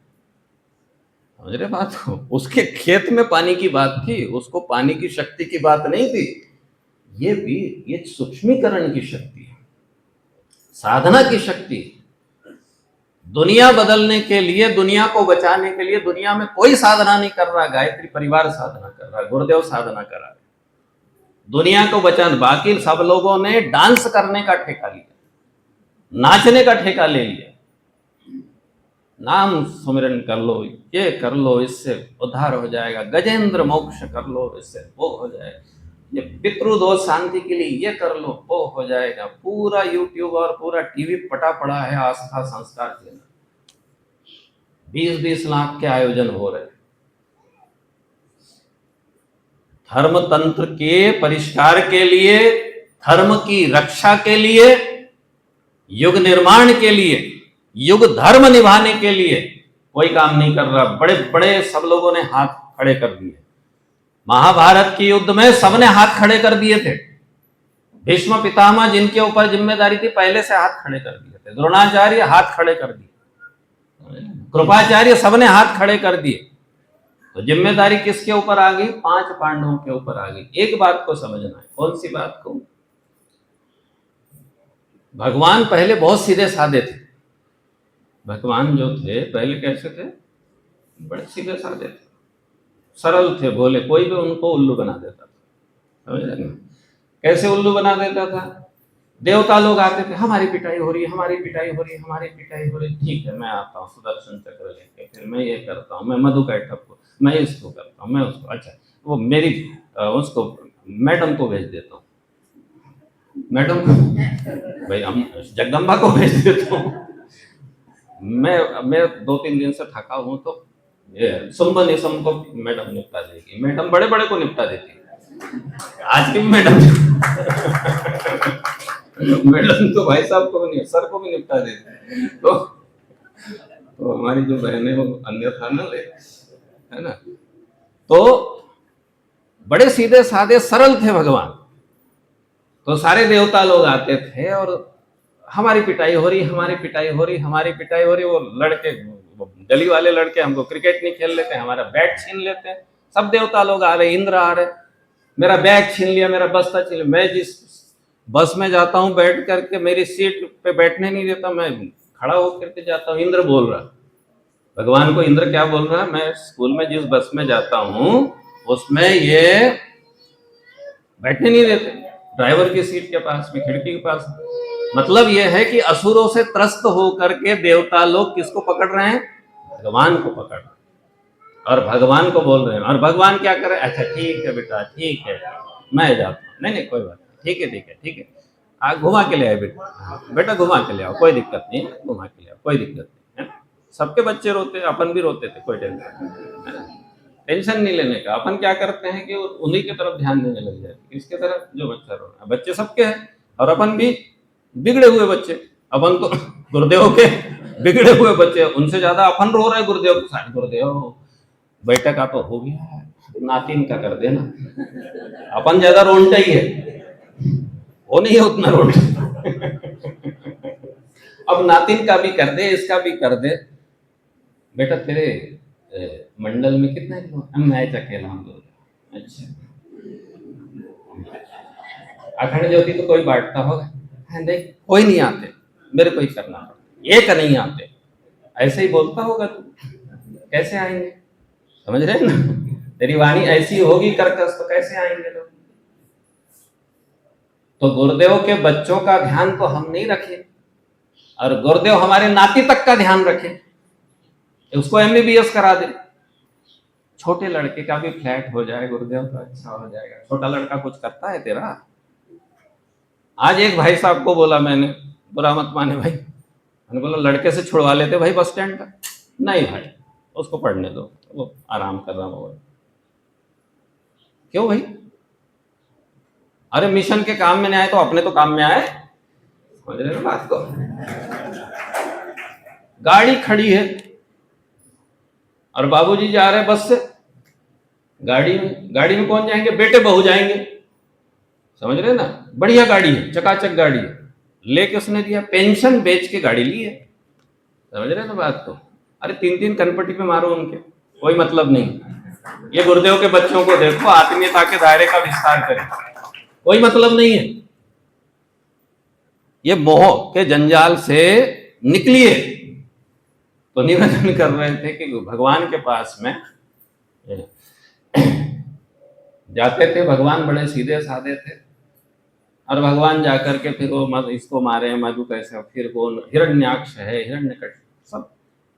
Speaker 1: समझ रहे बात को? उसके खेत में पानी की बात थी, उसको पानी की शक्ति की बात नहीं थी। ये भी ये सूक्ष्मीकरण की शक्ति है, साधना की शक्ति। दुनिया बदलने के लिए, दुनिया को बचाने के लिए दुनिया में कोई साधना नहीं कर रहा, गायत्री परिवार साधना कर रहा है, गुरुदेव साधना कर रहा है दुनिया को बचाने। बाकी सब लोगों ने डांस करने का ठेका लिया, नाचने का ठेका ले लिया, नाम सुमिरन कर लो, ये कर लो, इससे उद्धार हो जाएगा, गजेंद्र मोक्ष कर लो, इससे वो हो जाएगा, ये पितृदोष शांति के लिए ये कर लो, वो हो जाएगा। पूरा यूट्यूब और पूरा टीवी पटा पड़ा है आस्था संस्कार के। 20-20 लाख के आयोजन हो रहे हैं। धर्म तंत्र के परिष्कार के लिए, धर्म की रक्षा के लिए, युग निर्माण के लिए, युग धर्म निभाने के लिए कोई काम नहीं कर रहा। बड़े बड़े सब लोगों ने हाथ खड़े कर दिए। महाभारत के युद्ध में सबने हाथ खड़े कर दिए थे। भीष्म पितामह जिनके ऊपर जिम्मेदारी थी पहले से हाथ खड़े कर दिए थे। द्रोणाचार्य हाथ खड़े कर दिए, कृपाचार्य सबने हाथ खड़े कर दिए। तो जिम्मेदारी किसके ऊपर आ गई? 5 पांडवों के ऊपर आ गई। एक बात को समझना है। कौन सी बात को? भगवान पहले बहुत सीधे साधे थे। भगवान जो थे पहले कैसे थे? बड़े सीधे साधे थे, सरल थे, भोले। कोई भी उनको उल्लू बना देता था। समझ रहे? कैसे उल्लू बना देता था? देवता लोग आते थे, हमारी पिटाई हो रही है, हमारी पिटाई हो रही है, हमारी पिटाई हो रही है। ठीक है, मैं आता हूँ सुदर्शन चक्र लेके, फिर मैं ये करता हूँ, मैं मधु कैटअप को, मैं इसको करता हूँ, मैं उसको, अच्छा वो मेरी उसको मैडम को भेज देता हूँ, मैडम को भाई हम जगदम्बा को भेज देता हूँ। मैं 2-3 दिन से थका हूँ, तो ये सुम्बनिसम को मैडम निपटा देगी। मैडम बड़े बड़े को निपटा देती है। आज की मैडम मैडम तो भाई साहब को नहीं, सर को भी निपटा देती। तो हमारी जो बहन है वो अन्यथा न ले, है ना? तो बड़े सीधे साधे सरल थे भगवान। तो सारे देवता लोग आते थे और हमारी पिटाई हो रही, हमारी पिटाई हो रही, हमारी पिटाई हो रही। वो लड़के, गली वाले लड़के हमको क्रिकेट नहीं खेल लेते, हमारा बैट छीन लेते हैं। सब देवता लोग आ रहे, इंद्र आ रहे, मेरा बैग छीन लिया, मेरा बस्ता छीन लिया। मैं जिस बस में जाता हूँ बैठ करके, मेरी सीट पे बैठने नहीं देता, मैं खड़ा होकर के जाता हूँ। इंद्र बोल रहा, भगवान को इंद्र क्या बोल रहा है? मैं स्कूल में जिस बस में जाता हूँ उसमें ये बैठने नहीं देते, ड्राइवर की सीट के पास में, खिड़की के पास। मतलब यह है कि असुरों से त्रस्त होकर के देवता लोग किसको पकड़ रहे हैं? भगवान को पकड़ रहे हैं और भगवान को बोल रहे हैं। और भगवान क्या करे? अच्छा ठीक है बेटा, ठीक है, मैं जाता हूँ। नहीं नहीं कोई बात नहीं, ठीक है ठीक है ठीक है, आप घुमा के ले आए बेटा, बेटा घुमा के ले आओ, कोई दिक्कत नहीं है, घुमा के ले आओ, कोई दिक्कत नहीं है। सबके बच्चे रोते, अपन भी रोते थे, कोई टेंशन नहीं लेने का। अपन क्या करते हैं कि उन्हीं की तरफ ध्यान देने लग जाते, इसके तरफ जो बच्चा रो रहा है। बच्चे सबके हैं और अपन भी बिगड़े हुए बच्चे। अपन तो गुरुदेव के बिगड़े हुए बच्चे, उनसे ज्यादा अपन रो रहे गुरुदेव के साथ। गुरुदेव बेटा का तो हो गया, नातिन का कर देना। अपन ज्यादा रोनटा ही है, वो नहीं है उतना रोनटा। अब नातिन का भी कर दे, इसका भी कर दे। बेटा तेरे मंडल में कितने लोग? मैं अकेला हम लोग। अच्छा, अखंड ज्योति तो कोई बांटता होगा? नहीं, कोई नहीं आते, मेरे को ही करना पड़ता, एक नहीं आते। ऐसे ही बोलता होगा तू, कैसे आएंगे? समझ रहे ना? तेरी वाणी ऐसी होगी कर्कश, तो कैसे आएंगे लोग? तो गुरुदेव के बच्चों का ध्यान तो हम नहीं रखें, और गुरुदेव हमारे नाती तक का ध्यान रखें, उसको MBBS करा दे। छोटे लड़के का भी फ्लैट हो जाए गुरुदेव तो अच्छा हो जाएगा। छोटा लड़का कुछ करता है तेरा? आज एक भाई साहब को बोला मैंने, बुरा मत माने भाई, मैंने बोला लड़के से छुड़वा लेते भाई बस स्टैंड का। नहीं भाई, उसको पढ़ने दो, वो आराम कर रहा मोबाइल। क्यों भाई? अरे मिशन के काम में नहीं आए तो अपने तो काम में आए, समझ रहे हो बात को? गाड़ी खड़ी है और बाबूजी जा रहे हैं बस से, गाड़ी में कौन जाएंगे? बेटे बहू जाएंगे, समझ रहे हैं ना? बढ़िया गाड़ी है, चकाचक गाड़ी है, लेके उसने दिया, पेंशन बेच के गाड़ी ली है, समझ रहे हैं ना बात को? अरे 3-3 कनपटी पे मारो उनके, कोई मतलब नहीं। ये गुरुदेव के बच्चों को देखो, आत्मीयता के दायरे का विस्तार करें, कोई मतलब नहीं है। ये मोह के जंजाल से निकलिए। तो निवेदन कर रहे थे कि भगवान के पास में जाते थे, भगवान बड़े सीधे साधे थे, और भगवान जाकर के फिर वो इसको मारे, मधु कैसे, फिर वो हिरण्याक्ष है, हिरण्यकश्यप, सब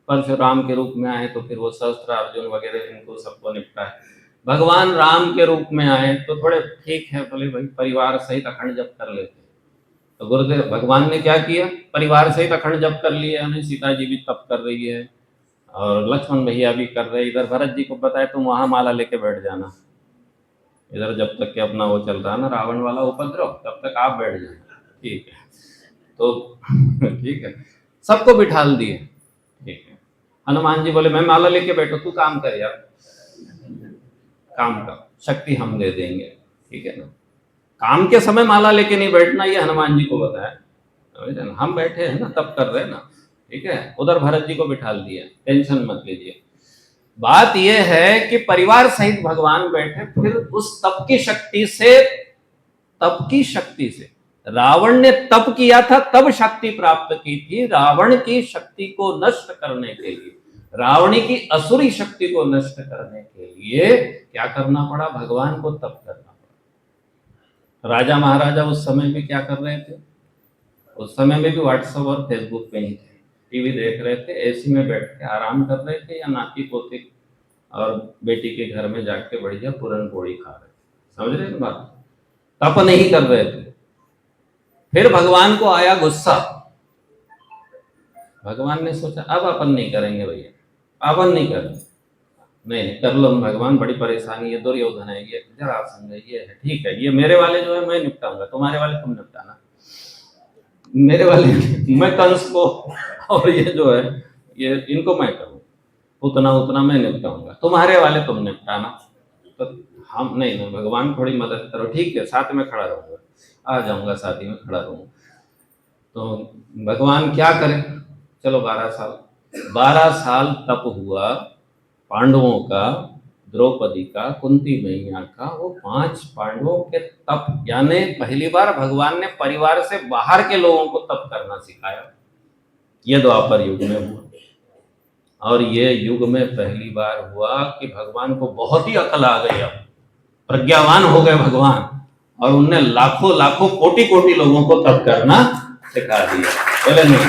Speaker 1: परशुराम के रूप में आए तो फिर वो शस्त्र अर्जुन वगैरह इनको सबको निपटा है। भगवान राम के रूप में आए तो थोड़े ठीक है, बोले भाई परिवार सहित अखंड जप कर लेते। तो गुरुदेव भगवान ने क्या किया? परिवार सहित अखंड जप कर लिया, यानी सीता जी भी तप कर रही है और लक्ष्मण भैया भी कर रहे। इधर भरत जी को बताए तुम वहां माला लेके बैठ जाना, इधर जब तक के अपना वो चल रहा है ना रावण वाला उपद्रव, तब तक आप बैठ जाना, ठीक है? तो ठीक है, सबको बिठाल दिए, ठीक है। हनुमान जी बोले मैं माला लेके बैठो, तू काम कर यार, काम कर, शक्ति हम दे देंगे, ठीक है ना? काम के समय माला लेके नहीं बैठना, ये हनुमान जी को बताया। हम बैठे हैं ना, तब कर रहे हैं ना, ठीक है? उधर भरत जी को बिठाल दिया, टेंशन मत लीजिए। बात यह है कि परिवार सहित भगवान बैठे, फिर उस तप की शक्ति से रावण ने तप किया था, तब शक्ति प्राप्त की थी। रावण की शक्ति को नष्ट करने के लिए, रावणी की असुरी शक्ति को नष्ट करने के लिए क्या करना पड़ा? भगवान को तप करना पड़ा। राजा महाराजा उस समय भी क्या कर रहे थे? उस समय में भी व्हाट्सएप और फेसबुक पे ही थे, टीवी देख रहे थे, एसी में बैठ के आराम कर रहे थे, या नाती पोती और बेटी के घर में जाके बढ़िया पूरन पोड़ी खा रहे थे, समझ रहे हैं बात? तप नहीं कर रहे थे। फिर भगवान को आया गुस्सा, भगवान ने सोचा अब अपन नहीं करेंगे भैया, अपन नहीं करेंगे, नहीं कर लो भगवान, बड़ी परेशानी है, दुर्योधन है, ये जरासंध है, ये है, ठीक है, ये मेरे वाले जो है मैं निपटाऊंगा, तुम्हारे वाले तुम निपटाना, मेरे वाले मैं कंस को और ये जो है ये इनको मैं करूँ, उतना मैं निपटाऊंगा, तुम्हारे वाले तुम निपटाना। तो हम नहीं, भगवान थोड़ी मदद करो, ठीक है, साथ में खड़ा रहूंगा, आ जाऊंगा, साथी में खड़ा रहूंगा। तो भगवान क्या करें? चलो 12 साल तप हुआ पांडवों का, द्रौपदी का, कुंती मैया का, वो 5 पांडवों के तप, यानी पहली बार भगवान ने परिवार से बाहर के लोगों को तप करना सिखाया। ये द्वापर युग में हुआ, और ये युग में पहली बार हुआ कि भगवान को बहुत ही अकल आ गई, अब प्रज्ञावान हो गए भगवान, और उनने लाखों कोटि लोगों को तप करना सिखा दिया। बोले नहीं,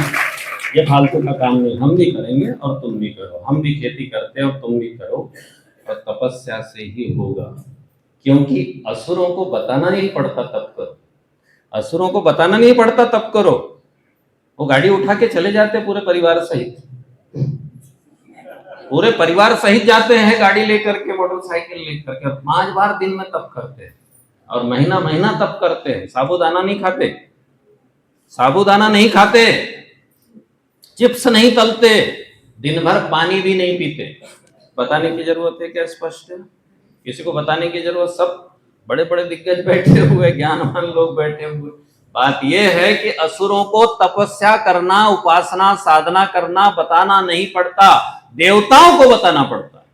Speaker 1: ये फालतू का काम नहीं, हम भी करेंगे और तुम भी करो, हम भी खेती करते हैं और तुम भी करो, और तपस्या से ही होगा। क्योंकि असुरों को बताना नहीं पड़ता तप करो, असुरों को बताना नहीं पड़ता तप करो, वो गाड़ी उठा के चले जाते पूरे परिवार सहित, पूरे परिवार सहित जाते हैं गाड़ी लेकर के, मोटरसाइकिल लेकर के, 5 बार दिन में तप करते हैं, और महीना तप करते हैं। साबूदाना नहीं खाते, चिप्स नहीं तलते, दिन भर पानी भी नहीं पीते। बताने की जरूरत है क्या? स्पष्ट है, किसी को बताने की जरूरत, सब बड़े बड़े दिग्गज बैठे हुए, ज्ञानवान लोग बैठे हुए। बात यह है कि असुरों को तपस्या करना, उपासना, साधना करना बताना नहीं पड़ता, देवताओं को बताना पड़ता है,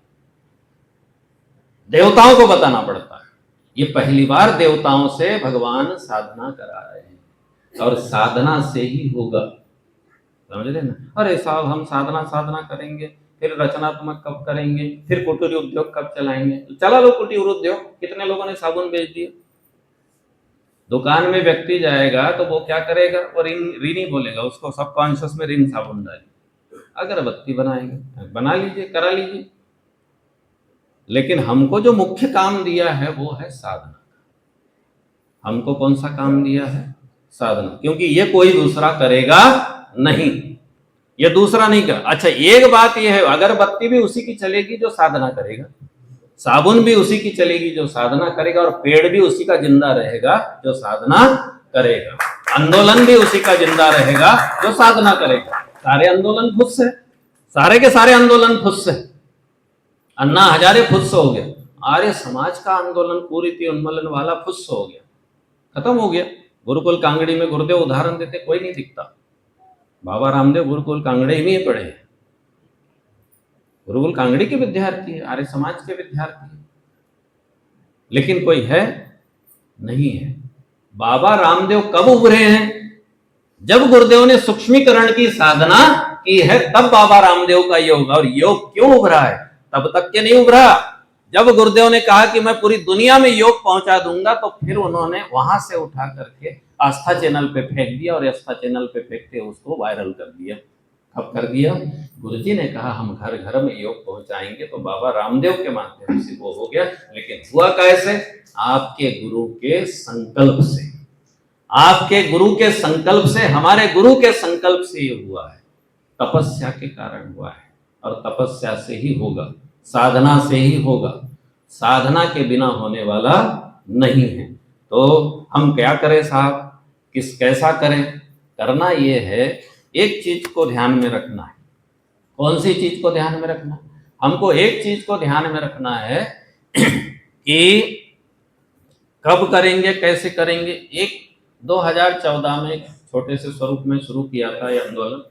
Speaker 1: देवताओं को बताना पड़ता है। ये पहली बार देवताओं से भगवान साधना करा रहे हैं, और साधना से ही होगा, समझ रहे ना? अरे साहब हम साधना करेंगे, फिर रचनात्मक कब करेंगे, फिर कुटीर उद्योग कब चलाएंगे? तो चला लो कुटीर उद्योग, कितने लोगों ने साबुन बेच दिए। दुकान में व्यक्ति जाएगा तो वो क्या करेगा? वो ऋण ही बोलेगा, उसको सबकॉन्शियस में ऋण साबुन डालिए, अगरबत्ती बनाएंगे, बना लीजिए, करा लीजिए। लेकिन हमको जो मुख्य काम दिया है वो है साधना। हमको कौन सा काम दिया है? साधना, क्योंकि ये कोई दूसरा करेगा नहीं, ये दूसरा नहीं कर। अच्छा, एक बात ये है, अगरबत्ती भी उसी की चलेगी जो साधना करेगा, साबुन भी उसी की चलेगी जो साधना करेगा, और पेड़ भी उसी का जिंदा रहेगा जो साधना करेगा, आंदोलन भी उसी का जिंदा रहेगा जो साधना करेगा। सारे आंदोलन फुस है, सारे के सारे आंदोलन फुस है। अन्ना हजारे फुस हो गया, आर्य समाज का आंदोलन कुरीति उन्मूलन वाला फुस हो गया, खत्म हो गया। गुरुकुल कांगड़ी में गुरुदेव उदाहरण देते, कोई नहीं दिखता। बाबा रामदेव गुरुकुल कांगड़ी में ही पढ़े, गुरुकुल कांगड़ी के विद्यार्थी है, आर्य समाज के विद्यार्थी है, लेकिन कोई है नहीं है। बाबा रामदेव कब उभरे हैं? जब गुरुदेव ने सूक्ष्मीकरण की साधना की है, तब बाबा रामदेव का योग। और योग क्यों उभरा है? तब तक के नहीं उभरा। जब गुरुदेव ने कहा कि मैं पूरी दुनिया में योग पहुंचा दूंगा, तो फिर उन्होंने वहां से उठा करके आस्था चैनल पे फेंक दिया, और आस्था चैनल पे फेंकते उसको वायरल कर दिया। कब कर दिया? गुरुजी ने कहा हम घर घर में योग पहुंचाएंगे, तो बाबा रामदेव के माध्यम से वो हो गया। लेकिन हुआ कैसे? आपके गुरु के संकल्प से, आपके गुरु के संकल्प से, हमारे गुरु के संकल्प से ये हुआ है। तपस्या के कारण हुआ है, और तपस्या से ही होगा, साधना से ही होगा, साधना के बिना होने वाला नहीं है। तो हम क्या करें साहब, कैसा करें? करना ये है, एक चीज को ध्यान में रखना है। कौन सी चीज को ध्यान में रखना? हमको एक चीज को ध्यान में रखना है कि कब करेंगे, कैसे करेंगे। एक 2014 में छोटे से स्वरूप में शुरू किया था ये आंदोलन।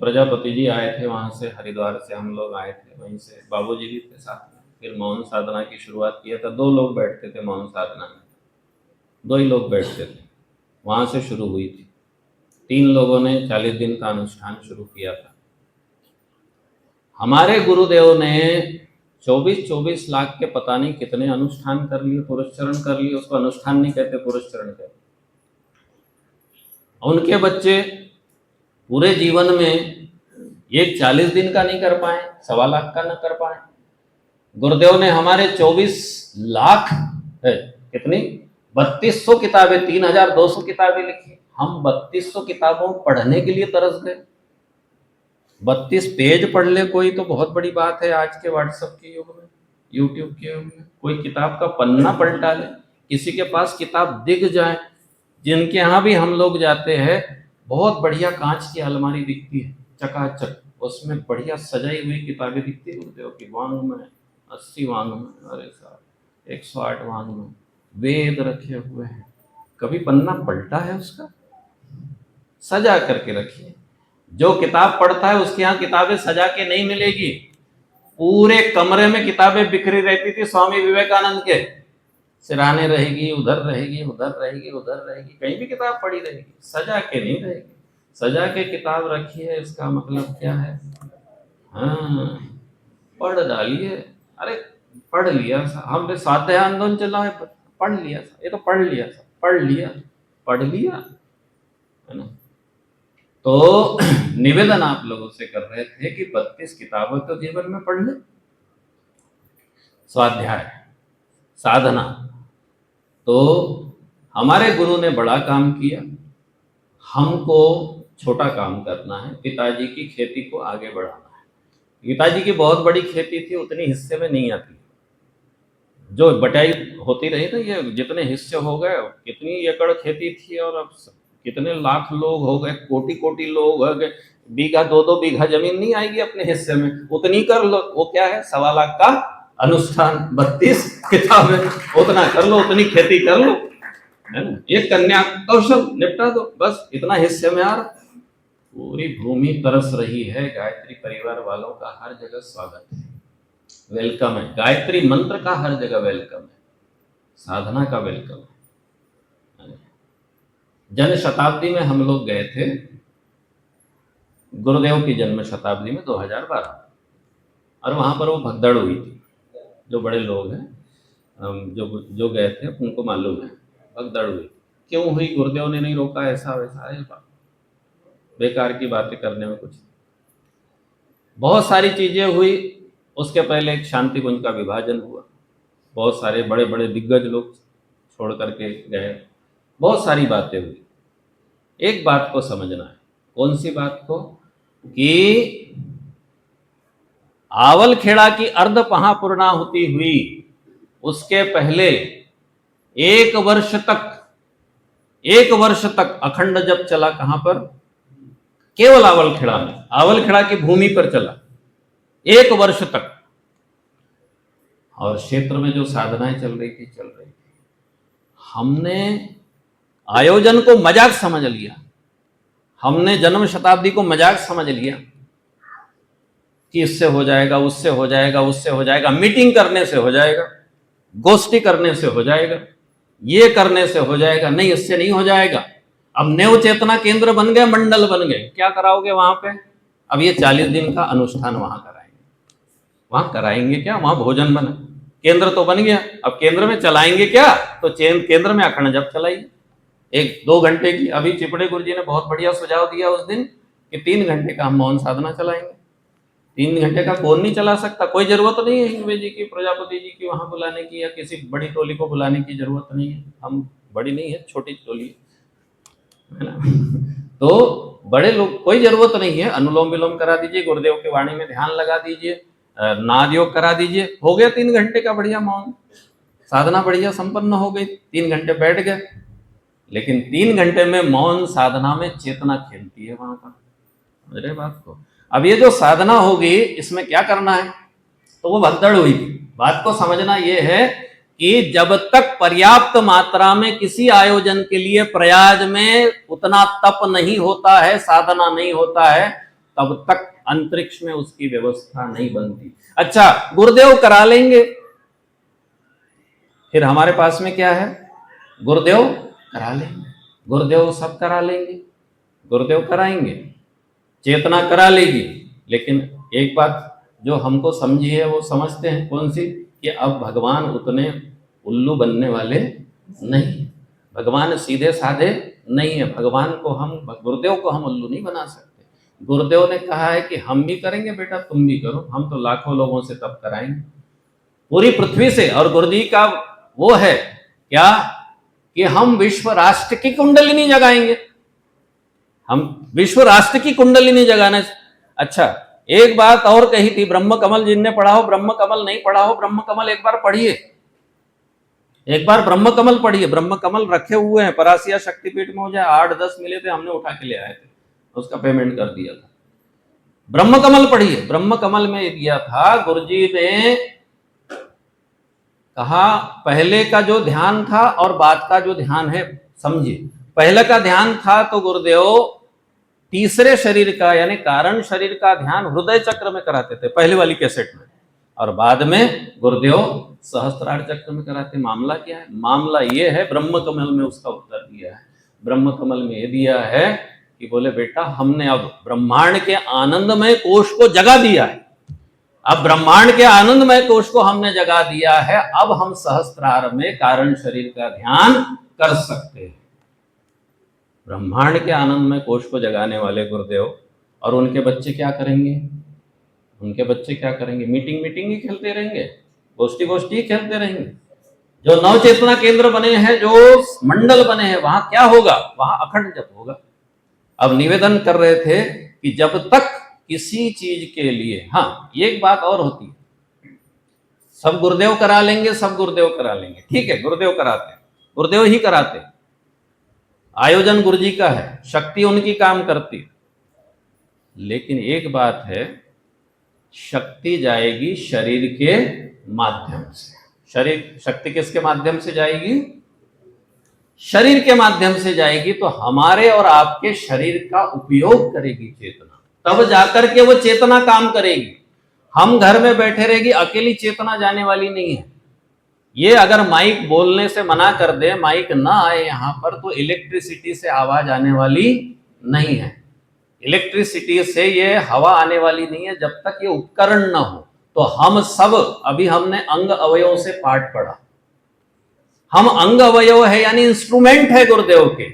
Speaker 1: प्रजापति जी आए थे, वहां से हरिद्वार से हम लोग आए थे, वहीं से बाबूजी भी थे साथ में। फिर मौन साधना की शुरुआत किया था। 2 लोग बैठते थे मौन साधना में, 2 ही लोग बैठते थे, वहां से शुरू हुई थी। 3 लोगों ने 40 दिन का अनुष्ठान शुरू किया था। हमारे गुरुदेव ने 24 लाख के पता नहीं कितने अनुष्ठान कर लिए, पुरस्चरण कर लिए। उसको अनुष्ठान नहीं कहते, पुरस्चरण कहते। उनके बच्चे पूरे जीवन में एक 40 दिन का नहीं कर पाए, 1.25 लाख का न कर पाए। गुरुदेव ने हमारे 24 लाख है, कितनी 3200 किताबें, 3200 किताबें लिखी। हम 3200 किताबों पढ़ने के लिए तरस गए। 32 पेज पढ़ ले कोई तो बहुत बड़ी बात है। आज के व्हाट्सएप के युग में, यूट्यूब के युग में, कोई किताब का पन्ना पलटा ले, किसी के पास किताब दिख जाए। जिनके यहाँ भी हम लोग जाते हैं, बहुत बढ़िया कांच की अलमारी दिखती है, चकाचक, उसमें बढ़िया सजाई हुई किताबें दिखती है गुरुदेव की। वांग में 80 वांग में, अरे साहब 108 वांग में वेद रखे हुए हैं। कभी पन्ना पलटा है उसका? सजा करके रखिए। जो किताब पढ़ता है उसके यहाँ किताबें सजा के नहीं मिलेगी। पूरे कमरे में किताबें बिखरी रहती थी स्वामी विवेकानंद के, सिराने रहेगी, उधर रहेगी, उधर रहेगी, उधर रहेगी, कहीं भी किताब पड़ी रहेगी, सजा के नहीं रहेगी। सजा के किताब रखी है, इसका मतलब क्या है? हाँ, पढ़ डालिए। अरे पढ़ लिया, हमने स्वाध्याय आंदोलन चला है, पढ़ लिया, ये तो पढ़ लिया, पढ़ लिया, पढ़ लिया, है ना। तो निवेदन आप लोगों से कर रहे थे कि 32 किताबें तो जीवन में पढ़ ले। स्वाध्याय, साधना, तो हमारे गुरु ने बड़ा काम किया, हमको छोटा काम करना है। पिताजी की खेती को आगे बढ़ाना है। पिताजी की बहुत बड़ी खेती थी, उतनी हिस्से में नहीं आती। जो बटाई होती रही ना, ये जितने हिस्से हो गए, कितनी एकड़ खेती थी, और अब कितने लाख लोग हो गए, कोटि कोटि लोग हो गए। बीघा 2-2 बीघा जमीन नहीं आएगी अपने हिस्से में, उतनी कर लो। वो क्या है? 1.25 लाख का अनुष्ठान, 32 किताबें, उतना कर लो, उतनी खेती कर लो, है ना। एक कन्या कौशल निपटा दो, बस इतना हिस्से में आ रहा। पूरी भूमि तरस रही है। गायत्री परिवार वालों का हर जगह स्वागत है, वेलकम है। गायत्री मंत्र का हर जगह वेलकम है, साधना का वेलकम है। जन्म शताब्दी में हम लोग गए थे, गुरुदेव की जन्म शताब्दी में 2012, और वहां पर वो भगदड़ हुई थी। जो बड़े लोग हैं जो गए थे उनको मालूम है भगदड़ हुई। क्यों हुई? गुरुदेव ने नहीं रोका, ऐसा वैसा है, बेकार की बातें करने में कुछ। बहुत सारी चीजें हुई। उसके पहले एक शांति कुंज का विभाजन हुआ, बहुत सारे बड़े बड़े दिग्गज लोग छोड़ करके गए, बहुत सारी बातें हुई। एक बात को समझना है, कौन सी बात को? कि आवल खेड़ा की अर्ध महापूर्णाहुति हुई, उसके पहले 1 वर्ष तक अखंड जप चला। कहां पर? केवल आवल खेड़ा में, आवल खेड़ा की भूमि पर चला 1 वर्ष तक। और क्षेत्र में जो साधनाएं चल रही थी हमने आयोजन को मजाक समझ लिया, हमने जन्म शताब्दी को मजाक समझ लिया कि इससे हो जाएगा, उससे हो जाएगा, उससे हो जाएगा, मीटिंग करने से हो जाएगा, गोष्ठी करने से हो जाएगा, ये करने से हो जाएगा। नहीं, इससे नहीं हो जाएगा। अब नेव चेतना केंद्र बन गए, मंडल बन गए, क्या कराओगे वहां पे? अब ये 40 दिन का अनुष्ठान वहां कराएंगे। वहां कराएंगे क्या? वहां भोजन बना, केंद्र तो बन गया, अब केंद्र में चलाएंगे क्या? तो केंद्र में अखंड जप चलाइए 1-2 घंटे की। अभी चिपड़े गुरु जी ने बहुत बढ़िया सुझाव दिया उस दिन कि 3 घंटे का हम मौन साधना चलाएंगे। 3 घंटे का कौन नहीं चला सकता? कोई जरूरत नहीं है हिंगवे जी की, प्रजापति जी की वहां बुलाने की, या किसी बड़ी टोली को बुलाने की जरूरत नहीं है। हम बड़ी नहीं है, छोटी टोली है ना। तो बड़े लोग, कोई जरूरत नहीं है। अनुलोम विलोम करा दीजिए, गुरुदेव की वाणी में ध्यान लगा दीजिए, नाद योग करा दीजिए, हो गया 3 घंटे का बढ़िया मौन साधना, बढ़िया संपन्न हो गई। 3 घंटे बैठ गए, लेकिन 3 घंटे में मौन साधना में चेतना खेलती है वहां पर। समझ रहे बात को? अब ये जो साधना होगी, इसमें क्या करना है? तो वो भगदड़ हुई थी। बात को समझना ये है कि जब तक पर्याप्त मात्रा में किसी आयोजन के लिए प्रयाग में उतना तप नहीं होता है, साधना नहीं होता है, तब तक अंतरिक्ष में उसकी व्यवस्था नहीं बनती। अच्छा, गुरुदेव करा लेंगे, फिर हमारे पास में क्या है? गुरुदेव करा लेंगे, गुरुदेव सब करा लेंगे, गुरुदेव कराएंगे, चेतना करा लेगी। लेकिन एक बात जो हमको समझी है, वो समझते हैं कौन सी? कि अब भगवान उतने उल्लू बनने वाले नहीं, भगवान सीधे साधे नहीं है। भगवान को हम, गुरुदेव को हम उल्लू नहीं बना सकते। गुरुदेव ने कहा है कि हम भी करेंगे बेटा, तुम भी करो, हम तो लाखों लोगों से तब कराएंगे पूरी पृथ्वी से। और गुरु जी का वो है क्या कि हम विश्व राष्ट्र की कुंडलिनी जगाएंगे, हम विश्व राष्ट्र की कुंडलिनी जगाने। अच्छा, एक बात और कही थी, ब्रह्म कमल जिनने पढ़ा हो, ब्रह्म कमल नहीं पढ़ा हो, ब्रह्म कमल एक बार पढ़िए, एक बार ब्रह्म कमल पढ़िए। ब्रह्म कमल रखे हुए हैं परासिया शक्तिपीठ में, मुझे 8-10 मिले थे, हमने उठा के ले आए थे, उसका पेमेंट कर दिया था। ब्रह्म कमल पढ़िए। ब्रह्म कमल में दिया था, गुरुजी ने कहा पहले का जो ध्यान था और बाद का जो ध्यान है, समझिए। पहले का ध्यान था तो गुरुदेव तीसरे शरीर का यानी कारण शरीर का ध्यान हृदय चक्र में कराते थे, पहले वाली कैसेट में, और बाद में गुरुदेव सहस्त्रार चक्र में कराते। मामला क्या है? मामला ये है, ब्रह्म कमल में उसका उत्तर दिया है। ब्रह्म कमल में ये दिया है कि बोले बेटा, हमने अब ब्रह्मांड के आनंदमय कोश को जगा दिया है, अब ब्रह्मांड के आनंदमय कोश को हमने जगा दिया है, अब हम सहस्त्रार में कारण शरीर का ध्यान कर सकते हैं। ब्रह्मांड के आनंदमय कोश को जगाने वाले गुरुदेव, और उनके बच्चे क्या करेंगे? उनके बच्चे क्या करेंगे? मीटिंग ही खेलते रहेंगे, गोष्ठी ही खेलते रहेंगे। जो नव चेतना केंद्र बने हैं, जो मंडल बने हैं, वहां क्या होगा? वहां अखंड जप होगा। अब निवेदन कर रहे थे कि जब तक किसी चीज के लिए, हाँ एक बात और होती है, सब गुरुदेव करा लेंगे, सब गुरुदेव करा लेंगे, ठीक है, गुरुदेव कराते हैं, गुरुदेव ही कराते हैं, आयोजन गुरु जी का है, शक्ति उनकी काम करती है। लेकिन एक बात है, शक्ति जाएगी शरीर के माध्यम से। शरीर, शक्ति किसके माध्यम से जाएगी? शरीर के माध्यम से जाएगी। तो हमारे और आपके शरीर का उपयोग करेगी चेतना, तब जाकर के वो चेतना काम करेगी। हम घर में बैठे रहेगी, अकेली चेतना जाने वाली नहीं है। ये अगर माइक बोलने से मना कर दे, माइक ना आए यहां पर, तो इलेक्ट्रिसिटी से आवाज आने वाली नहीं है। इलेक्ट्रिसिटी से ये हवा आने वाली नहीं है, जब तक ये उपकरण ना हो। तो हम सब, अभी हमने अंग अवयव से पाठ पढ़ा, हम अंग अवयव है यानी इंस्ट्रूमेंट है गुरुदेव के।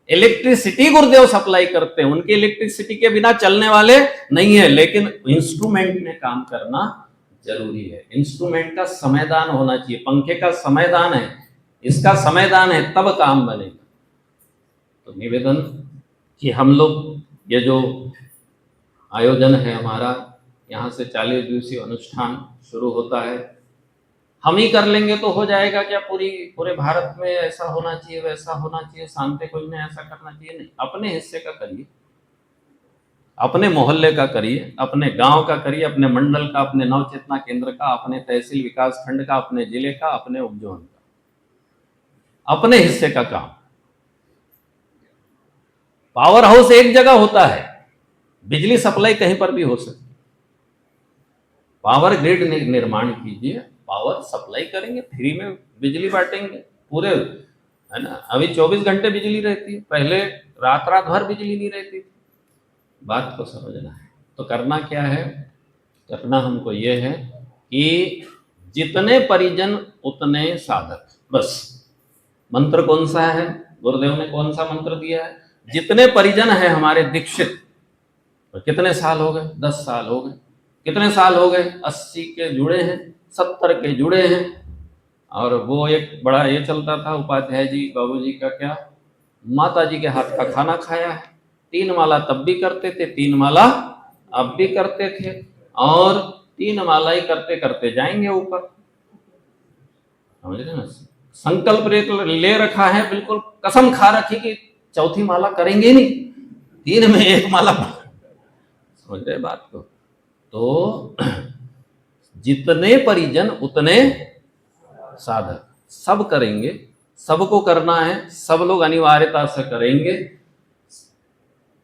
Speaker 1: इलेक्ट्रिसिटी गुरुदेव सप्लाई करते हैं, उनकी इलेक्ट्रिसिटी के बिना चलने वाले नहीं है, लेकिन इंस्ट्रूमेंट ने काम करना जरूरी है। इंस्ट्रूमेंट का समयदान होना चाहिए। पंखे का समयदान है, इसका समयदान है, तब काम बनेगा। तो निवेदन कि हम लोग ये जो आयोजन है हमारा, यहाँ से 40 दिवसीय अनुष्ठान शुरू होता है। हम ही कर लेंगे तो हो जाएगा क्या? पूरे भारत में ऐसा होना चाहिए, वैसा होना चाहिए, शांति कुछ ने ऐसा करना चाहिए? नहीं, अपने हिस्से का करिए, अपने मोहल्ले का करिए, अपने गांव का करिए, अपने मंडल का, अपने नव चेतना केंद्र का, अपने तहसील विकास खंड का, अपने जिले का, अपने उपजोन का, अपने हिस्से का काम। पावर हाउस एक जगह होता है, बिजली सप्लाई कहीं पर भी हो सकती है। पावर ग्रिड निर्माण कीजिए, पावर सप्लाई करेंगे, फ्री में बिजली बांटेंगे पूरे, है ना। अभी 24 घंटे बिजली रहती है, पहले रात रात भर बिजली नहीं रहती थी। बात को समझना है। तो करना क्या है? करना हमको ये है कि जितने परिजन उतने साधक। बस मंत्र कौन सा है? गुरुदेव ने कौन सा मंत्र दिया है? जितने परिजन हैं हमारे दीक्षित, तो कितने साल हो गए? 10 साल हो गए। कितने साल हो गए? 80 के जुड़े हैं, 70 के जुड़े हैं। और वो एक बड़ा ये चलता था, उपाध्याय जी बाबूजी का, क्या माता जी के हाथ का खाना खाया है। 3 माला तब भी करते थे, 3 माला अब भी करते थे, और 3 माला ही करते करते जाएंगे ऊपर। समझ रहे ना? संकल्प ले रखा है, बिल्कुल कसम खा रखी कि चौथी माला करेंगे नहीं, 3 में 1 माला। समझ रहे बात को? तो जितने परिजन उतने साधक, सब करेंगे, सबको करना है, सब लोग अनिवार्यता से करेंगे।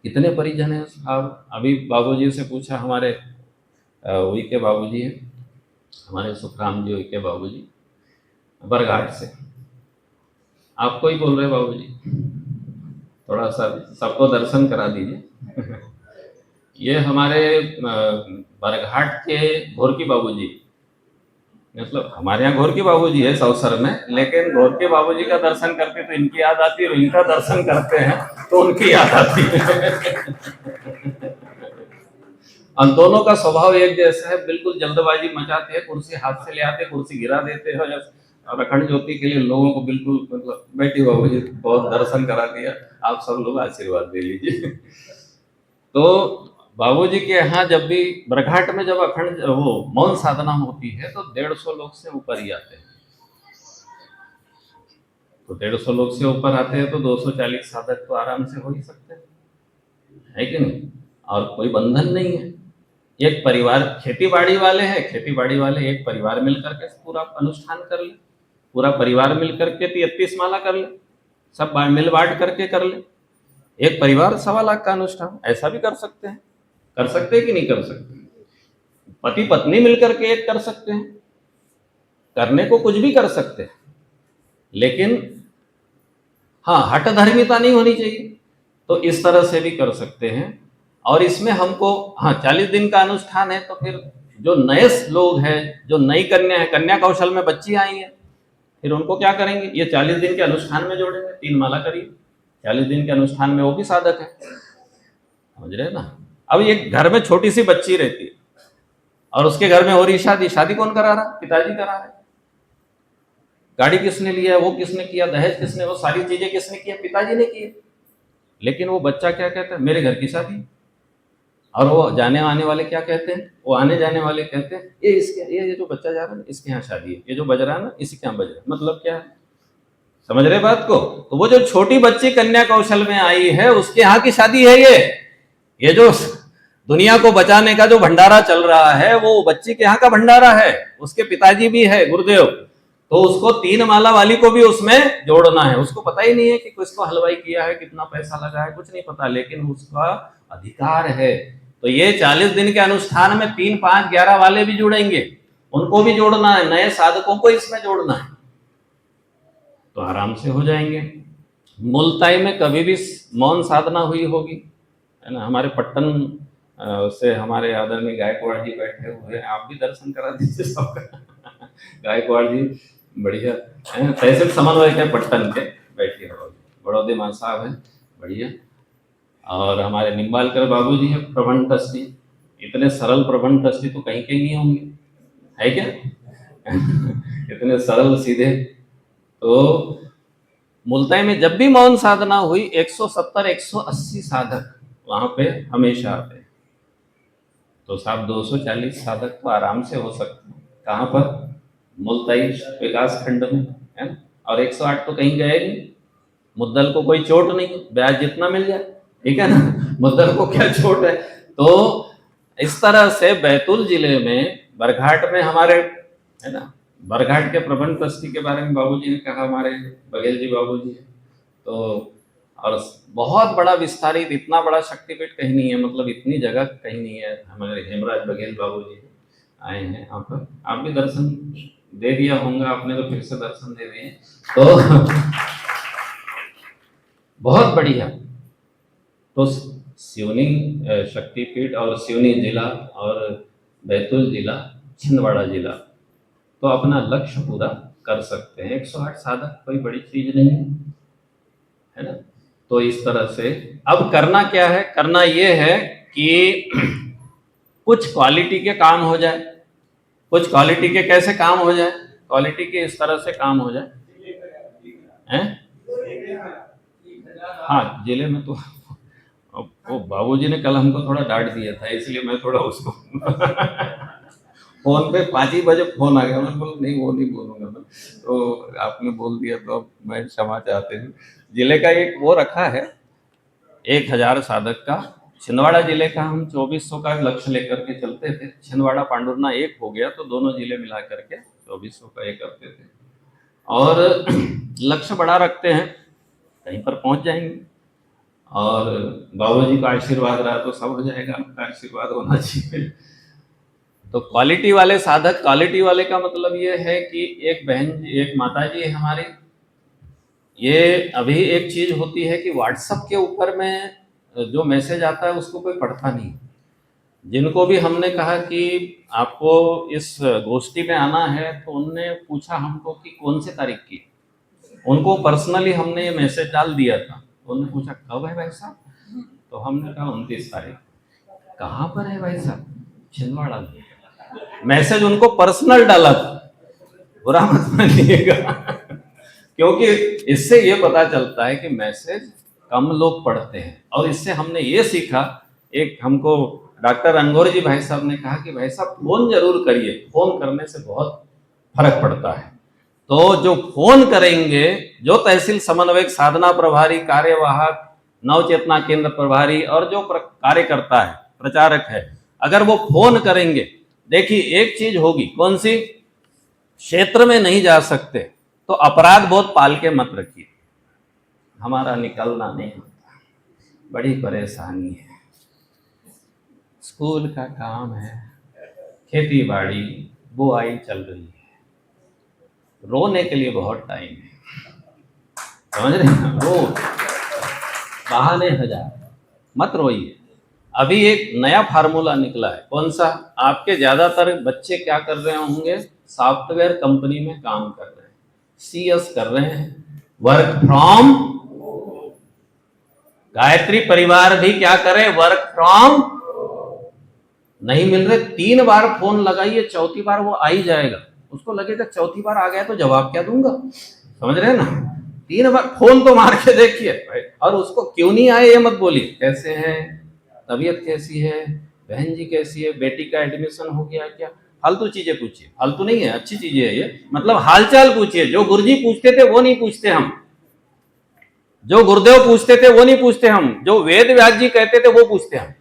Speaker 1: कितने परिजन हैं साहब? अभी बाबूजी से पूछा, हमारे उइके बाबूजी हैं, हमारे सुखराम जी उइके बाबूजी, बरघाट से। आपको ही बोल रहे बाबूजी, थोड़ा सा सबको दर्शन करा दीजिए। ये हमारे बरघाट के घोरकी बाबूजी, मतलब हमारे यहाँ घोरकी बाबूजी है सौसर में, लेकिन घोरकी बाबूजी का दर्शन करते तो इनकी याद आती है, और इनका दर्शन करते हैं तो उनकी याद आती है। और दोनों का स्वभाव एक जैसा है, बिल्कुल जल्दबाजी मचाते हैं, कुर्सी हाथ से ले आते, कुर्सी गिरा देते हैं। और अखंड ज्योति के लिए लोगों को बिल्कुल, मतलब बैठी बाबूजी बहुत दर्शन करा दिया, आप सब लोग आशीर्वाद दे लीजिए। तो बाबूजी के यहाँ जब भी बरघाट में जब अखंड वो मौन साधना होती है तो 150 लोग से ऊपर ही आते हैं। तो 150 लोग से ऊपर आते हैं तो 240 साधक तो आराम से हो ही सकते हैं, है कि नहीं? और कोई बंधन नहीं है। एक परिवार, खेती बाड़ी वाले हैं, खेती बाड़ी वाले एक परिवार मिलकर के पूरा अनुष्ठान कर ले, पूरा परिवार मिलकर के 33 माला कर ले, सब मिल बांट करके कर ले, एक परिवार 1.25 लाख का अनुष्ठान, ऐसा भी कर सकते हैं। कर सकते हैं कि नहीं कर सकते? पति पत्नी मिलकर के एक कर सकते हैं, करने को कुछ भी कर सकते हैं, लेकिन हाँ, हठ धर्मिता नहीं होनी चाहिए। तो इस तरह से भी कर सकते हैं। और इसमें हमको, हाँ, 40 दिन का अनुष्ठान है, तो फिर जो नए लोग हैं, जो नई कन्या है, कन्या कौशल में बच्ची आई है, फिर उनको क्या करेंगे? ये 40 दिन के अनुष्ठान में जोड़ेंगे, 3 माला करिए, 40 दिन के अनुष्ठान में वो भी साधक है। समझ रहे हैं ना? अब एक घर में छोटी सी बच्ची रहती है और उसके घर में हो रही शादी, शादी कौन करा रहा? पिताजी करा रहे। गाड़ी किसने लिया? वो किसने किया? दहेज किसने? वो सारी चीजें किसने किया? पिताजी ने किए। लेकिन वो बच्चा क्या कहता है? मेरे घर की शादी। और वो जाने आने वाले क्या कहते हैं? वो आने जाने वाले कहते हैं, ये जो बच्चा जा रहा है ना, इसके यहाँ शादी है, ये जो बज रहा है ना, इसके यहाँ बज रहा है। मतलब क्या है? समझ रहे बात को? तो वो जो छोटी बच्ची कन्या कौशल में आई है, उसके यहाँ की शादी है ये जो दुनिया को बचाने का जो भंडारा चल रहा है, वो बच्ची के यहाँ का भंडारा है। उसके पिताजी भी है गुरुदेव, तो उसको 3 माला वाली को भी उसमें जोड़ना है। उसको पता ही नहीं है कि किसको हलवाई किया है, कितना पैसा लगा है, कुछ नहीं पता, लेकिन उसका अधिकार है। तो ये 40 दिन के अनुष्ठान में 3, 5, 11 वाले भी जुड़ेंगे, उनको भी जोड़ना है, नए साधकों को इसमें जोड़ना है, तो आराम से हो जाएंगे। मुलताई में कभी भी मौन साधना हुई होगी, है ना? हमारे पट्टन से हमारे आदरणीय गायकवाड़ जी बैठे हुए हैं, आप भी दर्शन करा दीजिए सबका। गायकवाड़ जी बढ़िया तहसील समन्वय के पट्टन के बैठे हो, बड़ौदे मां साहब हैं, बढ़िया। और हमारे निम्बालकर बाबू जी हैं प्रबंध ट्रस्टी। इतने सरल प्रबंध ट्रस्टी तो कहीं कहीं नहीं होंगे, है क्या? इतने सरल सीधे। तो मुल्ताई में जब भी मौन साधना हुई, 170, 180 साधक वहाँ पे हमेशा आते हैं। तो साहब 240 साधक तो आराम से हो सकते हैं। कहाँ पर? मुल्ताई विकास खंड में, है ना। और 108 तो कहीं गए नहीं, मुद्दल को कोई चोट नहीं, ब्याज जितना मिल जाए, ठीक है ना। मुद्दल को क्या चोट है। तो इस तरह से बैतूल जिले में बरघाट में हमारे, है ना, बरघाट के प्रबंध ट्रस्टी के बारे में बाबूजी ने कहा, हमारे बघेल जी बाबूजी है। तो और बहुत बड़ा विस्तारित, इतना बड़ा शक्तिपीठ कहीं नहीं है, मतलब इतनी जगह कहीं नहीं है। हमारे हेमराज बघेल बाबूजी आए हैं यहाँ पर, आप भी दर्शन दे दिया होगा आपने, तो फिर से दर्शन दे दिए। तो बहुत बढ़िया। तो सिवनी शक्तिपीठ और सिवनी जिला और बैतूल जिला, छिंदवाड़ा जिला, तो अपना लक्ष्य पूरा कर सकते हैं। 108 साधक कोई बड़ी चीज नहीं है ना। तो इस तरह से अब करना क्या है, करना ये है कि कुछ क्वालिटी के काम हो जाए। कुछ क्वालिटी के कैसे काम हो जाए? क्वालिटी के इस तरह से काम हो जाए हैं। हाँ, जिले में तो वो बाबूजी ने कल हमको थोड़ा डांट दिया था, इसलिए मैं थोड़ा उसको फोन पे 5 ही बजे फोन आ गया, मैं बोला नहीं वो नहीं बोलूंगा मैं, तो आपने बोल दिया तो अब मैं क्षमा चाहते हूँ। जिले का एक वो रखा है 1000 साधक का। छिंदवाड़ा जिले का हम 2400 का लक्ष्य लेकर के चलते थे। छिंदवाड़ा पांडुरना एक हो गया तो दोनों जिले मिला करके 2400 का एक करते थे। और लक्ष्य बड़ा रखते हैं, कहीं पर पहुंच जाएंगे। और बाबूजी का आशीर्वाद रहा तो सब हो जाएगा, आपका आशीर्वाद होना चाहिए। तो क्वालिटी वाले साधक, क्वालिटी वाले का मतलब ये है कि एक बहन, एक माता जी है हमारी, ये अभी एक चीज होती है कि व्हाट्सएप के ऊपर में जो मैसेज आता है उसको कोई पढ़ता नहीं। जिनको भी हमने कहा कि आपको इस गोष्ठी में आना है, तो उनने पूछा हमको कि कौन से तारीख की। उनको पर्सनली हमने ये मैसेज डाल दिया था। उन्होंने पूछा कब है भाई साहब, तो हमने कहा 29 तारीख। कहाँ पर है भाई साहब? छिंदवाड़ा में। मैसेज उनको पर्सनल डाला था, बुरा मत मानिएगा। क्योंकि इससे ये पता चलता है कि मैसेज कम लोग पढ़ते हैं। और इससे हमने ये सीखा, एक हमको डॉक्टर अंगोर जी भाई साहब ने कहा कि भाई साहब फोन जरूर करिए, फोन करने से बहुत फर्क पड़ता है। तो जो फोन करेंगे, जो तहसील समन्वयक, साधना प्रभारी, कार्यवाहक, नवचेतना केंद्र प्रभारी और जो कार्य करता है, प्रचारक है, अगर वो फोन करेंगे, देखिए एक चीज होगी, कौन सी? क्षेत्र में नहीं जा सकते तो अपराध बोध पाल के मत रखिए, हमारा निकलना नहीं होता, बड़ी परेशानी है। स्कूल का काम है, खेती बाड़ी, बुआई चल रही है, रोने के लिए बहुत टाइम है, समझ रहे हैं? रो, बहाने हजार, मत रोइए। अभी एक नया फार्मूला निकला है, कौन सा? आपके ज्यादातर बच्चे क्या कर रहे होंगे? सॉफ्टवेयर कंपनी में काम कर रहे हैं, CS कर रहे हैं, वर्क फ्रॉम। गायत्री परिवार भी क्या करे? Work from. नहीं मिल रहे, 3 बार फोन लगाइए, चौथी बार वो आ ही जाएगा। उसको लगेगा चौथी बार आ गया तो जवाब क्या दूंगा, समझ रहे हैं ना। 3 बार फोन तो मार के देखिए, और उसको क्यों नहीं आए ये मत बोलिए, कैसे हैं, तबीयत कैसी है, बहन जी कैसी है, बेटी का एडमिशन हो गया क्या, फालतू चीजें पूछिए। फालतू नहीं है, अच्छी चीजें है ये, मतलब हालचाल पूछिए। जो गुरुजी पूछते थे वो नहीं पूछते हम, जो गुरुदेव पूछते थे वो नहीं पूछते हम, जो वेद व्यास जी कहते थे वो पूछते हम।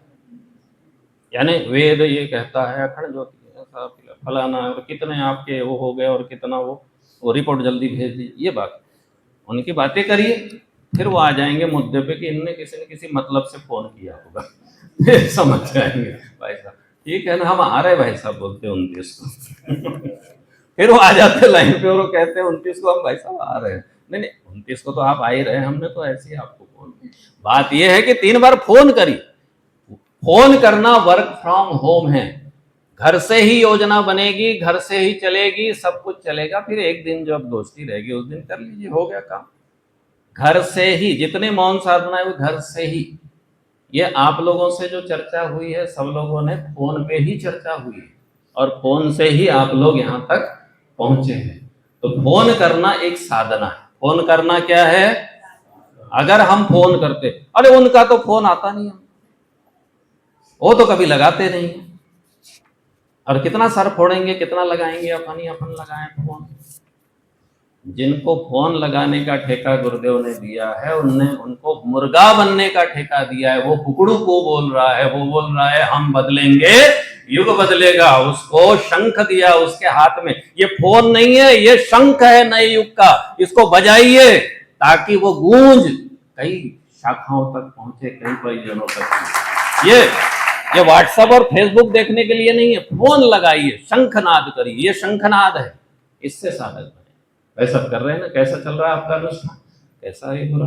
Speaker 1: यानी वेद ये कहता है अखंड ज्योति ऐसा फलाना, और कितने आपके वो हो गए और कितना वो रिपोर्ट जल्दी भेज दीजिए, ये बात। उनकी बातें करिए, फिर वो आ जाएंगे मुद्दे पे कि इनने किसी न किसी मतलब से फोन किया होगा। समझ जाएंगे भाई साहब, ठीक है ना, हम आ रहे भाई साहब बोलते हैं 29 को। फिर वो आ जाते लाइन पे और वो कहते हैं 29 को हम भाई साहब आ रहे हैं। नहीं नहीं, 29 को तो आप आ ही रहे, हमने तो ऐसे ही आपको फोन। बात यह है कि 3 बार फोन करिए। फोन करना वर्क फ्रॉम होम है, घर से ही योजना बनेगी, घर से ही चलेगी, सब कुछ चलेगा। फिर एक दिन जब दोस्ती रहेगी उस दिन कर लीजिए, हो गया काम। घर से ही जितने मौन साधना है वो घर से ही। ये आप लोगों से जो चर्चा हुई है, सब लोगों ने फोन पे ही चर्चा हुई है, और फोन से ही आप लोग यहाँ तक पहुंचे हैं। तो फोन करना एक साधना है। फोन करना क्या है? अगर हम फोन करते, अरे उनका तो फोन आता नहीं है, वो तो कभी लगाते नहीं है। और कितना सर फोड़ेंगे, कितना लगाएंगे, अपन लगाएं फोन। जिनको फोन लगाने का ठेका गुरुदेव ने दिया है, उनने उनको मुर्गा बनने का ठेका दिया है। वो कुकड़ू को बोल रहा है, वो बोल रहा है हम बदलेंगे, युग बदलेगा। उसको शंख दिया उसके हाथ में, ये फोन नहीं है, ये शंख है नए युग का। इसको बजाइए ताकि वो गूंज कई शाखाओं तक पहुंचे, कई परिजनों तक। ये व्हाट्सएप और फेसबुक देखने के लिए नहीं है, फोन लगाइए, शंखनाद करिए, ये शंखनाद है, इससे साधक बने। वैसा कर रहे हैं ना? कैसा चल रहा है आपका अनुष्ठान? कैसा है बुरा?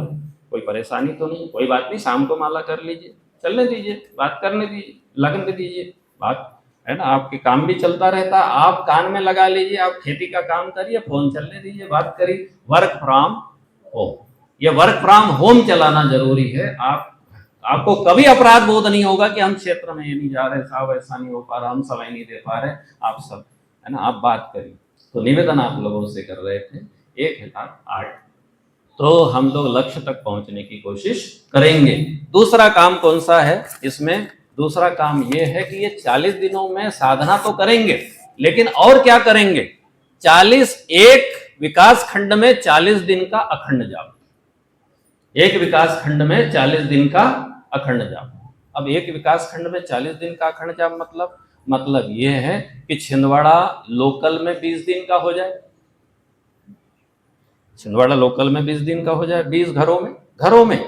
Speaker 1: कोई परेशानी तो नहीं? कोई बात नहीं, शाम को माला कर लीजिए, चलने दीजिए, बात करने दीजिए, लगने दीजिए, बात है ना। आपके काम भी चलता रहता, आप कान में लगा लीजिए, आप खेती का काम करिए, फोन चलने दीजिए, बात करिए। वर्क फ्रॉम होम, ये वर्क फ्रॉम होम चलाना जरूरी है। आपको कभी अपराध बोध नहीं होगा कि हम क्षेत्र में ये नहीं जा रहे साहब, ऐसा नहीं हो पा रहा, हम समय नहीं दे पा रहे। आप सब है ना, आप बात करिए। तो निवेदन आप लोगों से कर रहे थे 1008, तो हम लोग लक्ष्य तक पहुंचने की कोशिश करेंगे। दूसरा काम कौन सा है इसमें? दूसरा काम ये है कि ये 40 दिनों में साधना तो करेंगे, लेकिन और क्या करेंगे? 40 एक विकास खंड में 40 दिन का अखंड जाप। एक विकास खंड में 40 दिन का अखंड जाप। अब एक विकास खंड में 40 दिन का अखंड जाप मतलब ये है कि छिंदवाड़ा लोकल में 20 दिन का हो जाए। छिंदवाड़ा लोकल में 20 दिन का हो जाए, 20 घरों में।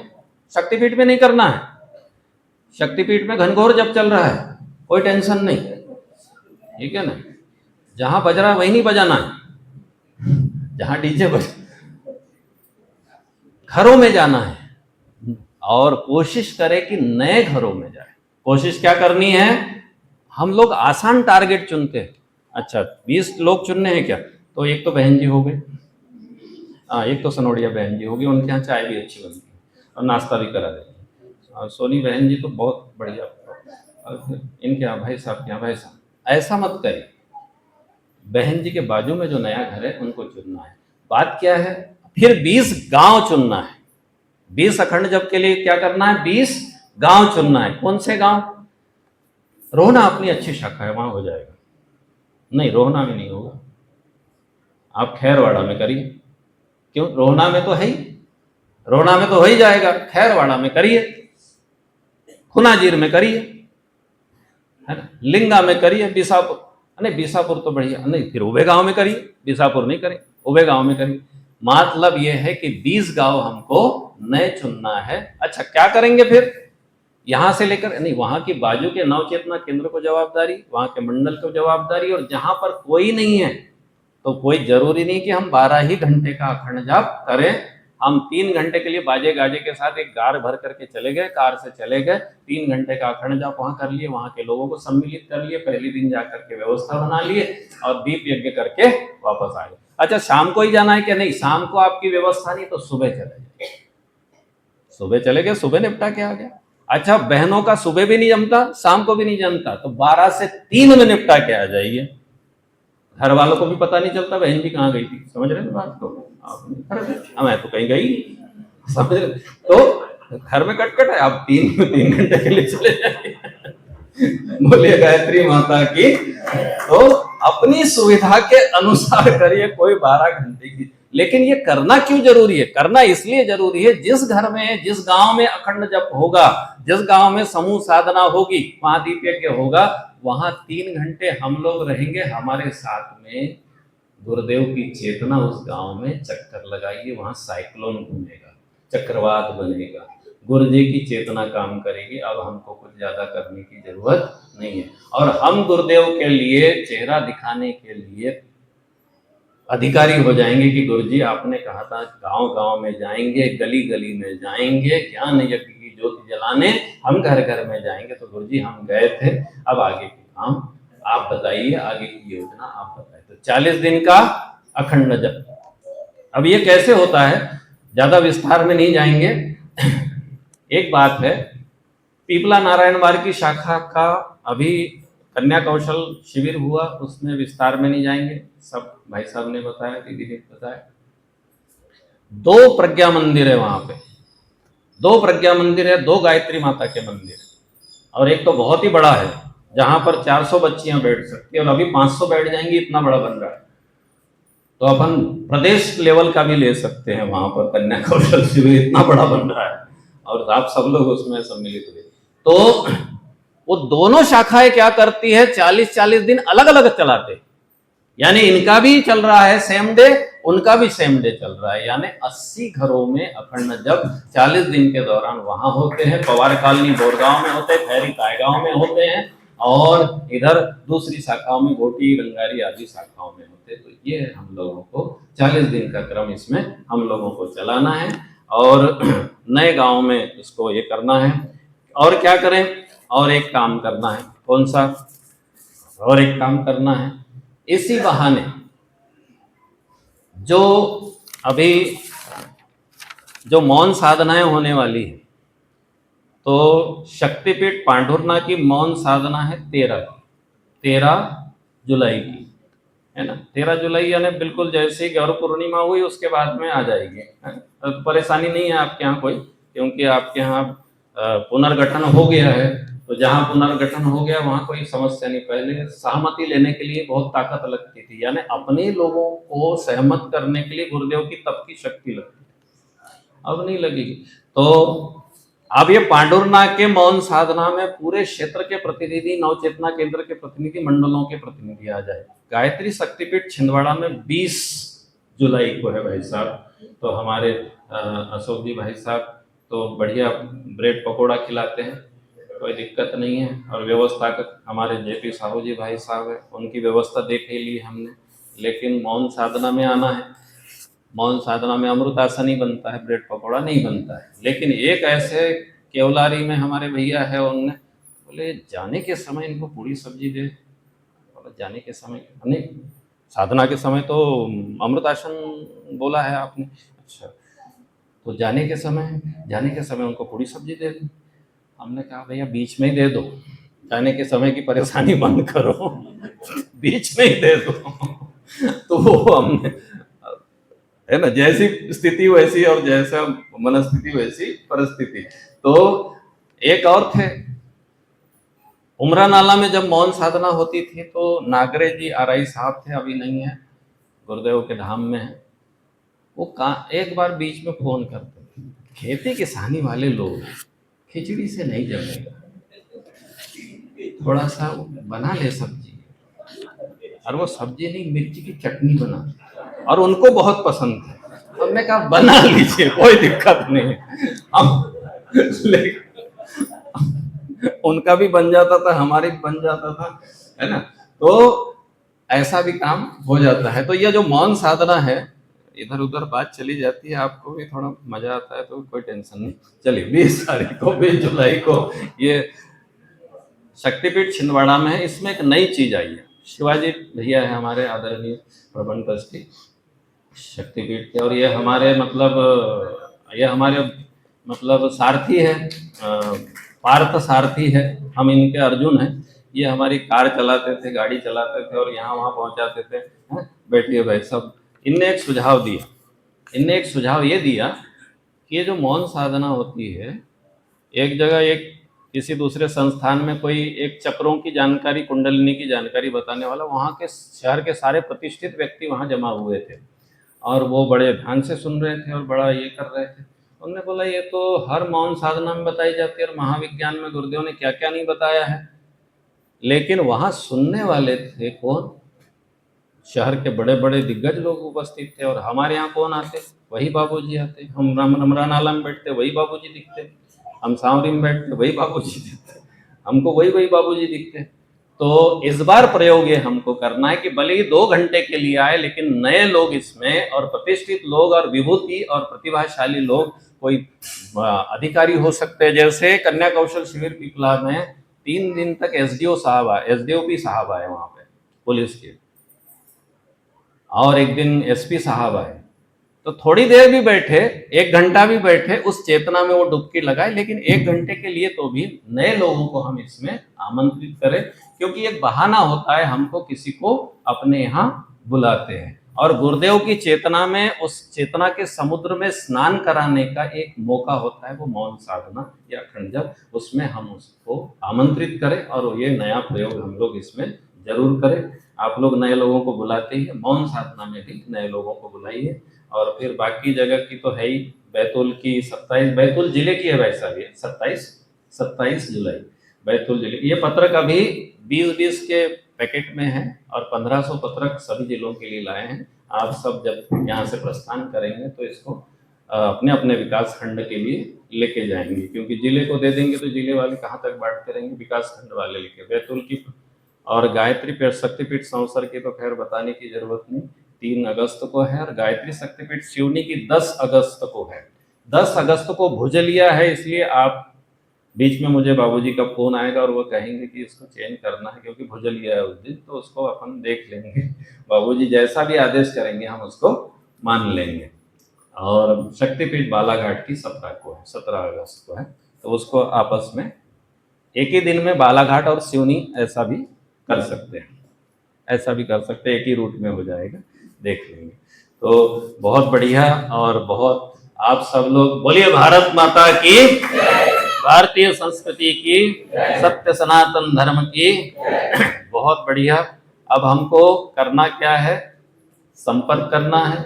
Speaker 1: शक्तिपीठ में नहीं करना है। शक्तिपीठ में घनघोर जब चल रहा है, कोई टेंशन नहीं, ठीक है ना। जहां बज रहा है वहीं नहीं बजाना है, जहां डीजे बज, घरों में जाना है। और कोशिश करें कि नए घरों में जाए। कोशिश क्या करनी है? हम लोग आसान टारगेट चुनते हैं। अच्छा 20 लोग चुनने हैं क्या? तो एक तो बहन जी हो गए, एक तो सनोड़िया बहन जी होगी, उनके यहाँ चाय भी अच्छी बनती है और नाश्ता भी करा देंगे। और सोनी बहन जी तो बहुत बढ़िया। और फिर इनके यहाँ भाई साहब के यहाँ भाई साहब, ऐसा मत करिए। बहन जी के बाजू में जो नया घर है उनको चुनना है। बात क्या है? फिर 20 गांव चुनना है। 20 अखंड जप के लिए क्या करना है? 20 गांव चुनना है। कौन से गांव? रोहना अपनी अच्छी शाखा है, वहां हो जाएगा। नहीं, रोहना में नहीं होगा, आप खैरवाड़ा में करिए। क्यों? रोहना में तो है ही, रोहना में तो हो ही जाएगा। खैरवाड़ा में करिए, खुनाजीर में करिए, है ना, लिंगा में करिए, बीसापुर, नहीं बीसापुर तो बढ़िया नहीं, फिर उबे गांव में करिए। बीसापुर नहीं करें, उबे गांव में करिए। मतलब यह है कि 20 गांव हमको नए चुनना है। अच्छा क्या करेंगे फिर? यहां से लेकर, नहीं, वहां की बाजू के नव चेतना केंद्र को जवाबदारी, वहां के मंडल को जवाबदारी। और जहां पर कोई नहीं है तो कोई जरूरी नहीं कि हम 12 ही घंटे का अखंड जाप करें। हम 3 घंटे के लिए बाजे गाजे के साथ एक कार भर करके चले गए, कार से चले गए, 3 घंटे का अखंड जाप वहां कर लिए, वहां के लोगों को सम्मिलित कर लिए, पहले दिन जाकर के व्यवस्था बना लिए और दीप यज्ञ करके वापस आ गए। अच्छा शाम को ही जाना है क्या? नहीं, शाम को आपकी व्यवस्था नहीं, तो सुबह चले गए। सुबह चले गए, सुबह निपटा के आ गया। अच्छा बहनों का सुबह भी नहीं जमता, शाम को भी नहीं जमता, तो 12 से 3 में निपटा के आ जाइए। घर वालों को भी पता नहीं चलता बहन जी कहाँ गई थी। समझ रहे हैं बात को? मैं तो कहीं गई, समझ रहे? तो घर में कटकट है, आप 3 घंटे के लिए चले जाइए। बोलिए गायत्री माता की। तो अपनी सुविधा के अनुसार करिए, कोई 12 घंटे की। लेकिन ये करना क्यों जरूरी है? करना इसलिए जरूरी है, जिस घर में, जिस गांव में अखंड जप होगा, जिस गांव में समूह साधना होगी, वहां दीप यज्ञ होगा, वहां 3 घंटे हम लोग रहेंगे हमारे साथ में। गुरुदेव की चेतना उस गांव में चक्कर लगाइए, वहां साइक्लोन घूमेगा, चक्रवात बनेगा, गुरुजी की चेतना काम करेगी। अब हमको कुछ ज्यादा करने की जरूरत नहीं है। और हम गुरुदेव के लिए चेहरा दिखाने के लिए अधिकारी हो जाएंगे कि गुरुजी आपने कहा था गांव गांव में जाएंगे, गली गली में जाएंगे, ज्ञान यज्ञ की ज्योति जलाने हम घर घर में जाएंगे। तो गुरुजी हम गए थे, अब आगे के काम आप बताइए, आगे की योजना आप बताइए। तो 40 दिन का अखंड जप। अब ये कैसे होता है, ज्यादा विस्तार में नहीं जाएंगे। एक बात है, पीपला नारायण वार की शाखा का अभी कन्या कौशल शिविर हुआ, उसमें विस्तार में नहीं जाएंगे, सब भाई साहब ने बताया, दीदी ने बताया। 2 प्रज्ञा मंदिर है वहां पे, 2 प्रज्ञा मंदिर है, 2 गायत्री माता के मंदिर। और एक तो बहुत ही बड़ा है जहां पर 400 बच्चियां बैठ सकती है और अभी 500 बैठ जाएंगी, इतना बड़ा बन रहा है। तो अपन प्रदेश लेवल का भी ले सकते हैं वहां पर, कन्या कौशल शिविर इतना बड़ा बन रहा है और आप सब लोग उसमें सम्मिलित हुए। तो वो दोनों शाखाएं क्या करती है, 40-40 दिन अलग अलग चलाते, यानी इनका भी चल रहा है सेम डे, उनका भी सेम डे चल रहा है, यानी 80 घरों में अखंड जब 40 दिन के दौरान वहां होते हैं। पवार कॉलोनी बोरगांव में होते हैं, खैरी कायगांव में होते हैं, और इधर दूसरी शाखाओं में घोटी रंगारी आदि शाखाओं में होते हैं। तो ये हम लोगों को 40 दिन का क्रम इसमें हम लोगों को चलाना है और नए गांव में इसको ये करना है। और क्या करें, और एक काम करना है, कौन सा, और एक काम करना है, इसी बहाने जो अभी जो मौन साधनाएं होने वाली है, तो शक्तिपीठ पांढुर्ना की मौन साधना है 13 जुलाई की, है ना। 13 जुलाई यानी बिल्कुल जैसे ही गौर पूर्णिमा हुई उसके बाद में आ जाएगी। तो परेशानी नहीं है आपके यहाँ कोई, क्योंकि आपके यहाँ पुनर्गठन हो गया है। तो जहाँ पुनर्गठन हो गया वहाँ कोई समस्या नहीं। पहले सहमति लेने के लिए बहुत ताकत लगती थी, यानी अपने लोगों को सहमत करने के लिए गुरुदेव की तप की शक्ति लगती थी, अब नहीं लगेगी। तो अब ये पांडुरनाग के मौन साधना में पूरे क्षेत्र के प्रतिनिधि, नवचेतना केंद्र के प्रतिनिधि, मंडलों के प्रतिनिधि आ जाए। गायत्री शक्तिपीठ छिंदवाड़ा में 20 जुलाई को है भाई साहब। तो हमारे अशोक जी भाई साहब तो बढ़िया ब्रेड पकौड़ा खिलाते हैं, कोई दिक्कत नहीं है। और व्यवस्था का हमारे जेपी साहू जी भाई साहब है, उनकी व्यवस्था देख ही ली हमने। लेकिन मौन साधना में आना है, मौन साधना में अमृत आसन ही बनता है, ब्रेड पकौड़ा नहीं बनता है। लेकिन एक ऐसे केवलारी में हमारे भैया है, उनने बोले जाने के समय इनको पूरी सब्जी दे, बोला जाने के समय नहीं, साधना के समय तो अमृत आसन बोला है आपने, अच्छा तो जाने के समय उनको पूरी सब्जी दे दो। हमने कहा भैया बीच में ही दे दो, जाने के समय की परेशानी बंद करो, बीच में ही दे दो। तो वो हमने, है ना, जैसी स्थिति वैसी और जैसा मनस्थिति वैसी परिस्थिति। तो एक और थे उमरा नाला में जब मौन साधना होती थी तो नागरे जी आरआई साहब थे, अभी नहीं है, गुरुदेव के धाम में है। वो एक बार बीच में फोन करते थे, खेती किसानी वाले लोग खिचड़ी से नहीं जमेगा, थोड़ा सा बना ले सब्जी, और वो सब्जी नहीं मिर्ची की चटनी बना, और उनको बहुत पसंद है। हमने कहा बना लीजिए कोई दिक्कत नहीं है, हम उनका भी बन जाता था, हमारी भी बन जाता था, है ना। तो ऐसा भी काम हो जाता है। तो ये जो मौन साधना है, इधर उधर बात चली जाती है, आपको भी थोड़ा मजा आता है तो कोई टेंशन नहीं। चलिए 20 तारीख को 20 जुलाई को ये शक्तिपीठ छिंदवाड़ा में है। इसमें एक नई चीज आई है, शिवाजी भैया है हमारे आदरणीय प्रबंध ट्रस्टी शक्तिपीठ के, और ये हमारे मतलब सारथी है, पार्थ सारथी है, हम इनके अर्जुन हैं। ये हमारी कार चलाते थे, गाड़ी चलाते थे और यहाँ वहाँ पहुँचाते थे। बैठिए भाई सब। इनने एक सुझाव ये दिया कि ये जो मौन साधना होती है, एक जगह एक किसी दूसरे संस्थान में कोई एक चक्रों की जानकारी, कुंडलिनी की जानकारी बताने वाला, वहाँ के शहर के सारे प्रतिष्ठित व्यक्ति वहाँ जमा हुए थे और वो बड़े ध्यान से सुन रहे थे और बड़ा ये कर रहे थे। उन्होंने बोला ये तो हर मौन साधना में बताई जाती है और महाविज्ञान में गुरुदेव ने क्या क्या नहीं बताया है। लेकिन वहाँ सुनने वाले थे कौन? शहर के बड़े बड़े दिग्गज लोग उपस्थित थे। और हमारे यहाँ कौन आते? वही बाबूजी आते। हम रमरा नाला में बैठते, वही बाबूजी दिखते। हम सांवरी में बैठते, वही बाबूजी दिखते। हमको वही बाबूजी दिखते। तो इस बार प्रयोग ये हमको करना है कि भले ही 2 घंटे के लिए आए, लेकिन नए लोग इसमें, और प्रतिष्ठित लोग और विभूति और प्रतिभाशाली लोग, कोई अधिकारी हो सकते हैं। जैसे कन्या कौशल शिविर पिपला में 3 दिन तक एसडीओ भी साहब आए वहाँ पे पुलिस के, और एक दिन एसपी साहब आए। तो थोड़ी देर भी बैठे, 1 घंटा भी बैठे, उस चेतना में वो डुबकी लगाए। लेकिन 1 घंटे के लिए तो भी नए लोगों को हम इसमें आमंत्रित करें, क्योंकि एक बहाना होता है, हमको किसी को अपने यहाँ बुलाते हैं। और गुरुदेव की चेतना में, उस चेतना के समुद्र में स्नान कराने का एक मौका होता है, वो मौन साधना या अखंड जप। उसमें हम उसको आमंत्रित करें और ये नया प्रयोग हम लोग इसमें जरूर करें। आप लोग नए लोगों को बुलाते ही, मौन साधना में भी नए लोगों को बुलाइए। और फिर बाकी जगह की तो है ही, बैतूल की 27, बैतूल जिले की है वैसा भी, 27 जुलाई बैतूल जिले की। ये पत्रक अभी 20-20 के पैकेट में है और 1500 पत्रक सभी जिलों के लिए लाए हैं। आप सब जब यहाँ से प्रस्थान करेंगे तो इसको अपने अपने विकास खंड के लिए लेके जाएंगे, क्योंकि जिले को दे देंगे तो जिले वाले कहाँ तक बांटते रहेंगे, विकास खंड वाले लेके। बैतूल की और गायत्री शक्तिपीठ संवत्सर की तो खैर बताने की जरूरत नहीं, 3 अगस्त को है, और गायत्री शक्तिपीठ सिवनी की 10 अगस्त को है। 10 अगस्त को भुजलिया है, इसलिए आप बीच में मुझे बाबूजी का फोन आएगा और वो कहेंगे कि इसको चेंज करना है क्योंकि भुजलिया है उस दिन, तो उसको अपन देख लेंगे। बाबूजी जैसा भी आदेश करेंगे हम उसको मान लेंगे। और शक्तिपीठ बालाघाट की 17 को है, 17 अगस्त को है, तो उसको आपस में एक ही दिन में बालाघाट और सिवनी ऐसा भी कर सकते हैं, ऐसा भी कर सकते हैं, एक ही रूट में हो जाएगा, देख लेंगे। तो बहुत बढ़िया। और बहुत आप सब लोग बोलिए भारत माता की, भारतीय संस्कृति की, सत्य सनातन धर्म की। बहुत बढ़िया। अब हमको करना क्या है, संपर्क करना है,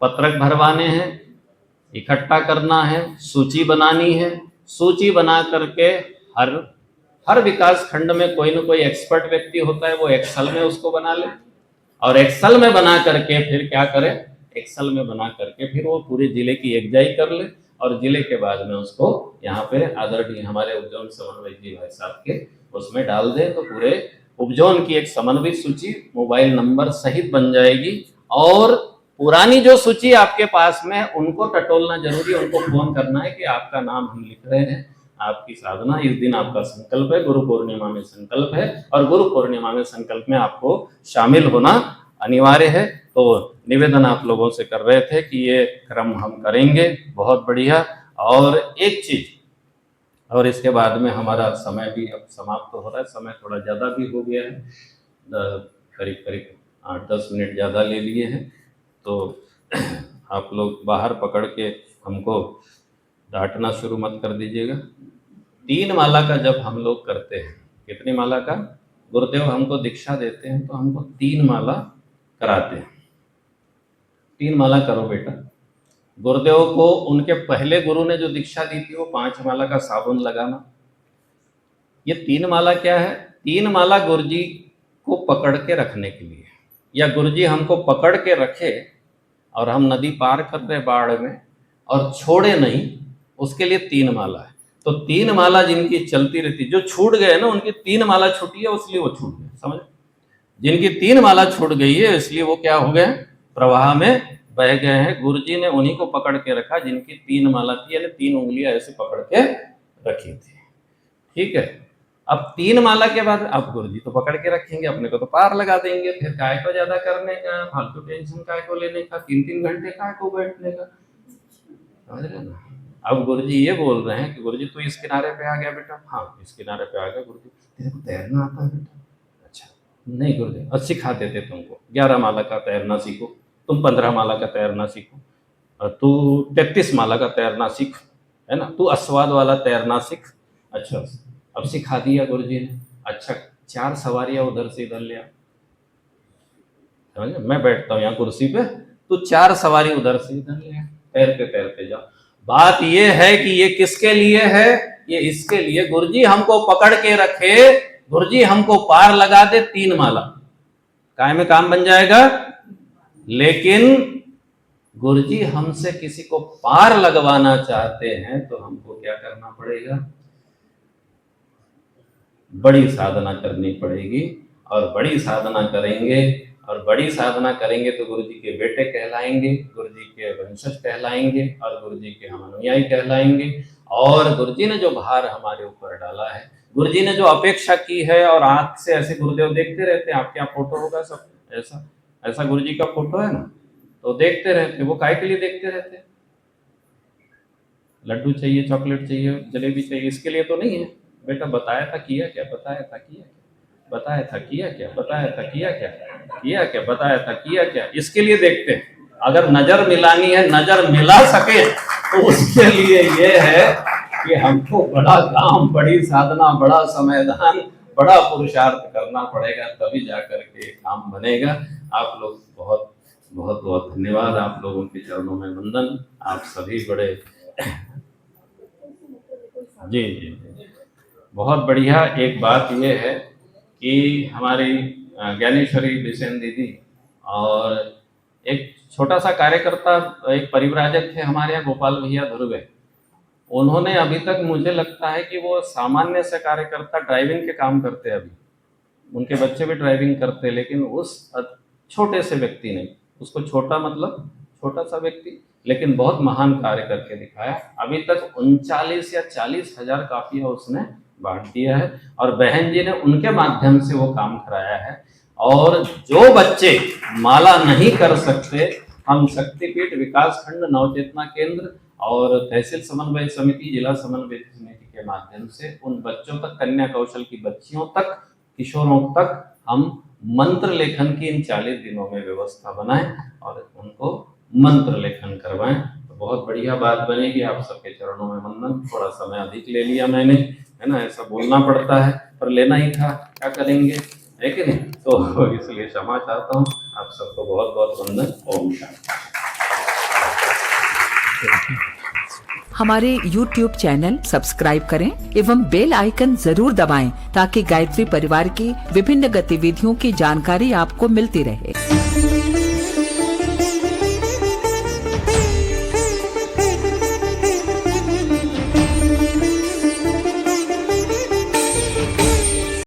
Speaker 1: पत्रक भरवाने हैं, इकट्ठा करना है, सूची बनानी है। सूची बना करके हर विकास खंड में कोई ना कोई एक्सपर्ट व्यक्ति होता है, वो एक्सेल में उसको बना ले, और एक्सेल में बना करके फिर क्या करे, एक्सेल में बना करके फिर वो पूरे जिले की एकजाई कर ले, और जिले के बाद में उसको यहाँ पे आदरणीय हमारे उपजोन समन्वय जी भाई साहब के उसमें डाल दे, तो पूरे उपजोन की एक समन्वित सूची मोबाइल नंबर सहित बन जाएगी। और पुरानी जो सूची आपके पास में, उनको टटोलना जरूरी है, उनको फोन करना है कि आपका नाम हम लिख रहे हैं, आपकी साधना इस दिन, आपका संकल्प है, गुरु पूर्णिमा में संकल्प है, और गुरु पूर्णिमा में संकल्प में आपको शामिल होना अनिवार्य है। तो निवेदन आप लोगों से कर रहे थे कि ये क्रम हम करेंगे। बहुत बढ़िया। और एक चीज, और इसके बाद में हमारा समय भी अब समाप्त हो रहा है, समय थोड़ा ज़्यादा भी हो गया है, करीब करीब 8-10 मिनट ज़्यादा ले लिए हैं, तो आप लोग बाहर पकड़ के हमको डांटना शुरू मत कर दीजिएगा। 3 माला का जब हम लोग करते हैं, कितनी माला का, गुरुदेव हमको दीक्षा देते हैं तो हमको 3 माला कराते हैं। 3 माला करो बेटा। गुरुदेव को उनके पहले गुरु ने जो दीक्षा दी थी वो 5 माला का साबुन लगाना। ये 3 माला क्या है, 3 माला गुरुजी को पकड़ के रखने के लिए, या गुरुजी हमको पकड़ के रखे और हम नदी पार कर रहे बाढ़ में और छोड़े नहीं, उसके लिए 3 माला है। तो 3 माला जिनकी चलती रहती, जो छूट गए ना उनकी 3 माला छूटी है, इसलिए वो छूट गए, समझ। जिनकी 3 माला छूट गई है इसलिए वो क्या हो गए, प्रवाह में बह गए हैं। गुरुजी ने उन्हीं को पकड़ के रखा जिनकी 3 माला थी, यानी 3 उंगलियां ऐसे पकड़ के रखी थी। ठीक है। अब 3 माला के बाद अब गुरुजी तो पकड़ के रखेंगे, अपने को तो पार लगा देंगे, फिर काय को ज्यादा करने का, फालतू टेंशन काय को लेने का, 3-3 घंटे काय को बैठने का, समझ रहे ना। अब गुरुजी ये बोल रहे हैं कि गुरुजी तू इस किनारे पे आ गया बेटा, हाँ इस किनारे पे आ गया गुरुजी, तेरे को तैरना आता है बेटा, अच्छा नहीं गुरुदेव, और सिखा देते तुमको, 11 माला का तैरना सीखो, तुम 15 माला का तैरना सीखो, और तू 33 माला का तैरना सीख, है ना, तू अस्वाद वाला तैरना सीख। अच्छा, अब सिखा दिया गुरुजी ने। अच्छा 4 सवारियां उधर से इधर ले आ, समझे, मैं बैठता हूँ यहाँ कुर्सी पे, तू 4 सवारी उधर से इधर ले आ, तैरते तैरते जाओ। बात ये है कि ये किसके लिए है, ये इसके लिए गुरुजी हमको पकड़ के रखे, गुरुजी हमको पार लगा दे, 3 माला काय में काम बन जाएगा। लेकिन गुरुजी हमसे किसी को पार लगवाना चाहते हैं तो हमको क्या करना पड़ेगा, बड़ी साधना करनी पड़ेगी। और बड़ी साधना करेंगे, और बड़ी साधना करेंगे तो गुरुजी के बेटे कहलाएंगे, गुरुजी के वंशज कहलाएंगे, और गुरुजी के हम अनुयायी कहलाएंगे। और गुरुजी ने जो भार हमारे ऊपर डाला है, गुरुजी ने जो अपेक्षा की है, और आंख से ऐसे गुरुदेव देखते रहते हैं, आपके यहाँ फोटो होगा सब, ऐसा ऐसा गुरुजी का फोटो है ना, तो देखते रहते, वो काय के लिए देखते रहते, लड्डू चाहिए, चॉकलेट चाहिए, जलेबी चाहिए, इसके लिए तो नहीं है बेटा, बताया था किया क्या, बताया था किया क्या, बताया था किया क्या, बताया था किया क्या, किया क्या, बताया था किया क्या। इसके लिए देखते हैं, अगर नजर मिलानी है, नजर मिला सके, तो उसके लिए ये है कि हमको बड़ा काम, बड़ी साधना, बड़ा समयदान, बड़ा पुरुषार्थ करना पड़ेगा, तभी जाकर के काम बनेगा। आप लोग बहुत बहुत बहुत धन्यवाद, आप लोगों के चरणों में वंदन। आप सभी बड़े जी जी जी, बहुत बढ़िया। एक बात ये है कि हमारी ज्ञानेश्वरी बिसेन दीदी और एक छोटा सा कार्यकर्ता, एक परिव्राजक थे हमारे यहाँ, गोपाल भैया धुर्वे। उन्होंने अभी तक, मुझे लगता है कि वो सामान्य से कार्यकर्ता ड्राइविंग के काम करते हैं अभी, उनके बच्चे भी ड्राइविंग करते हैं, लेकिन उस छोटे से व्यक्ति ने, उसको छोटा मतलब छोटा सा व्यक्ति, लेकिन बहुत महान कार्य करके दिखाया। अभी तक 39 या 40 हजार काफिया उसने बांट दिया है, और बहन जी ने उनके माध्यम से वो काम कराया है। और जो बच्चे माला नहीं कर सकते, हम शक्तिपीठ, विकास खंड, नवचेतना केंद्र और तहसील समन्वय समिति, जिला समन्वय समिति के माध्यम से उन बच्चों तक, कन्या कौशल की बच्चियों तक, किशोरों तक हम मंत्र लेखन की इन 40 दिनों में व्यवस्था बनाएं और उनको मंत्र लेखन करवाएं, तो बहुत बढ़िया बात बनेगी। आप सबके चरणों में वंदन। थोड़ा समय अधिक ले लिया मैंने, है ना, ऐसा बोलना पड़ता है, पर लेना ही था, क्या करेंगे, है कि नहीं। तो इसलिए क्षमा चाहता हूँ। आप सबको बहुत बहुत वंदन। ओम शांति।
Speaker 2: हमारे YouTube चैनल सब्सक्राइब करें एवं बेल आइकन जरूर दबाएं ताकि गायत्री परिवार की विभिन्न गतिविधियों की जानकारी आपको मिलती रहे।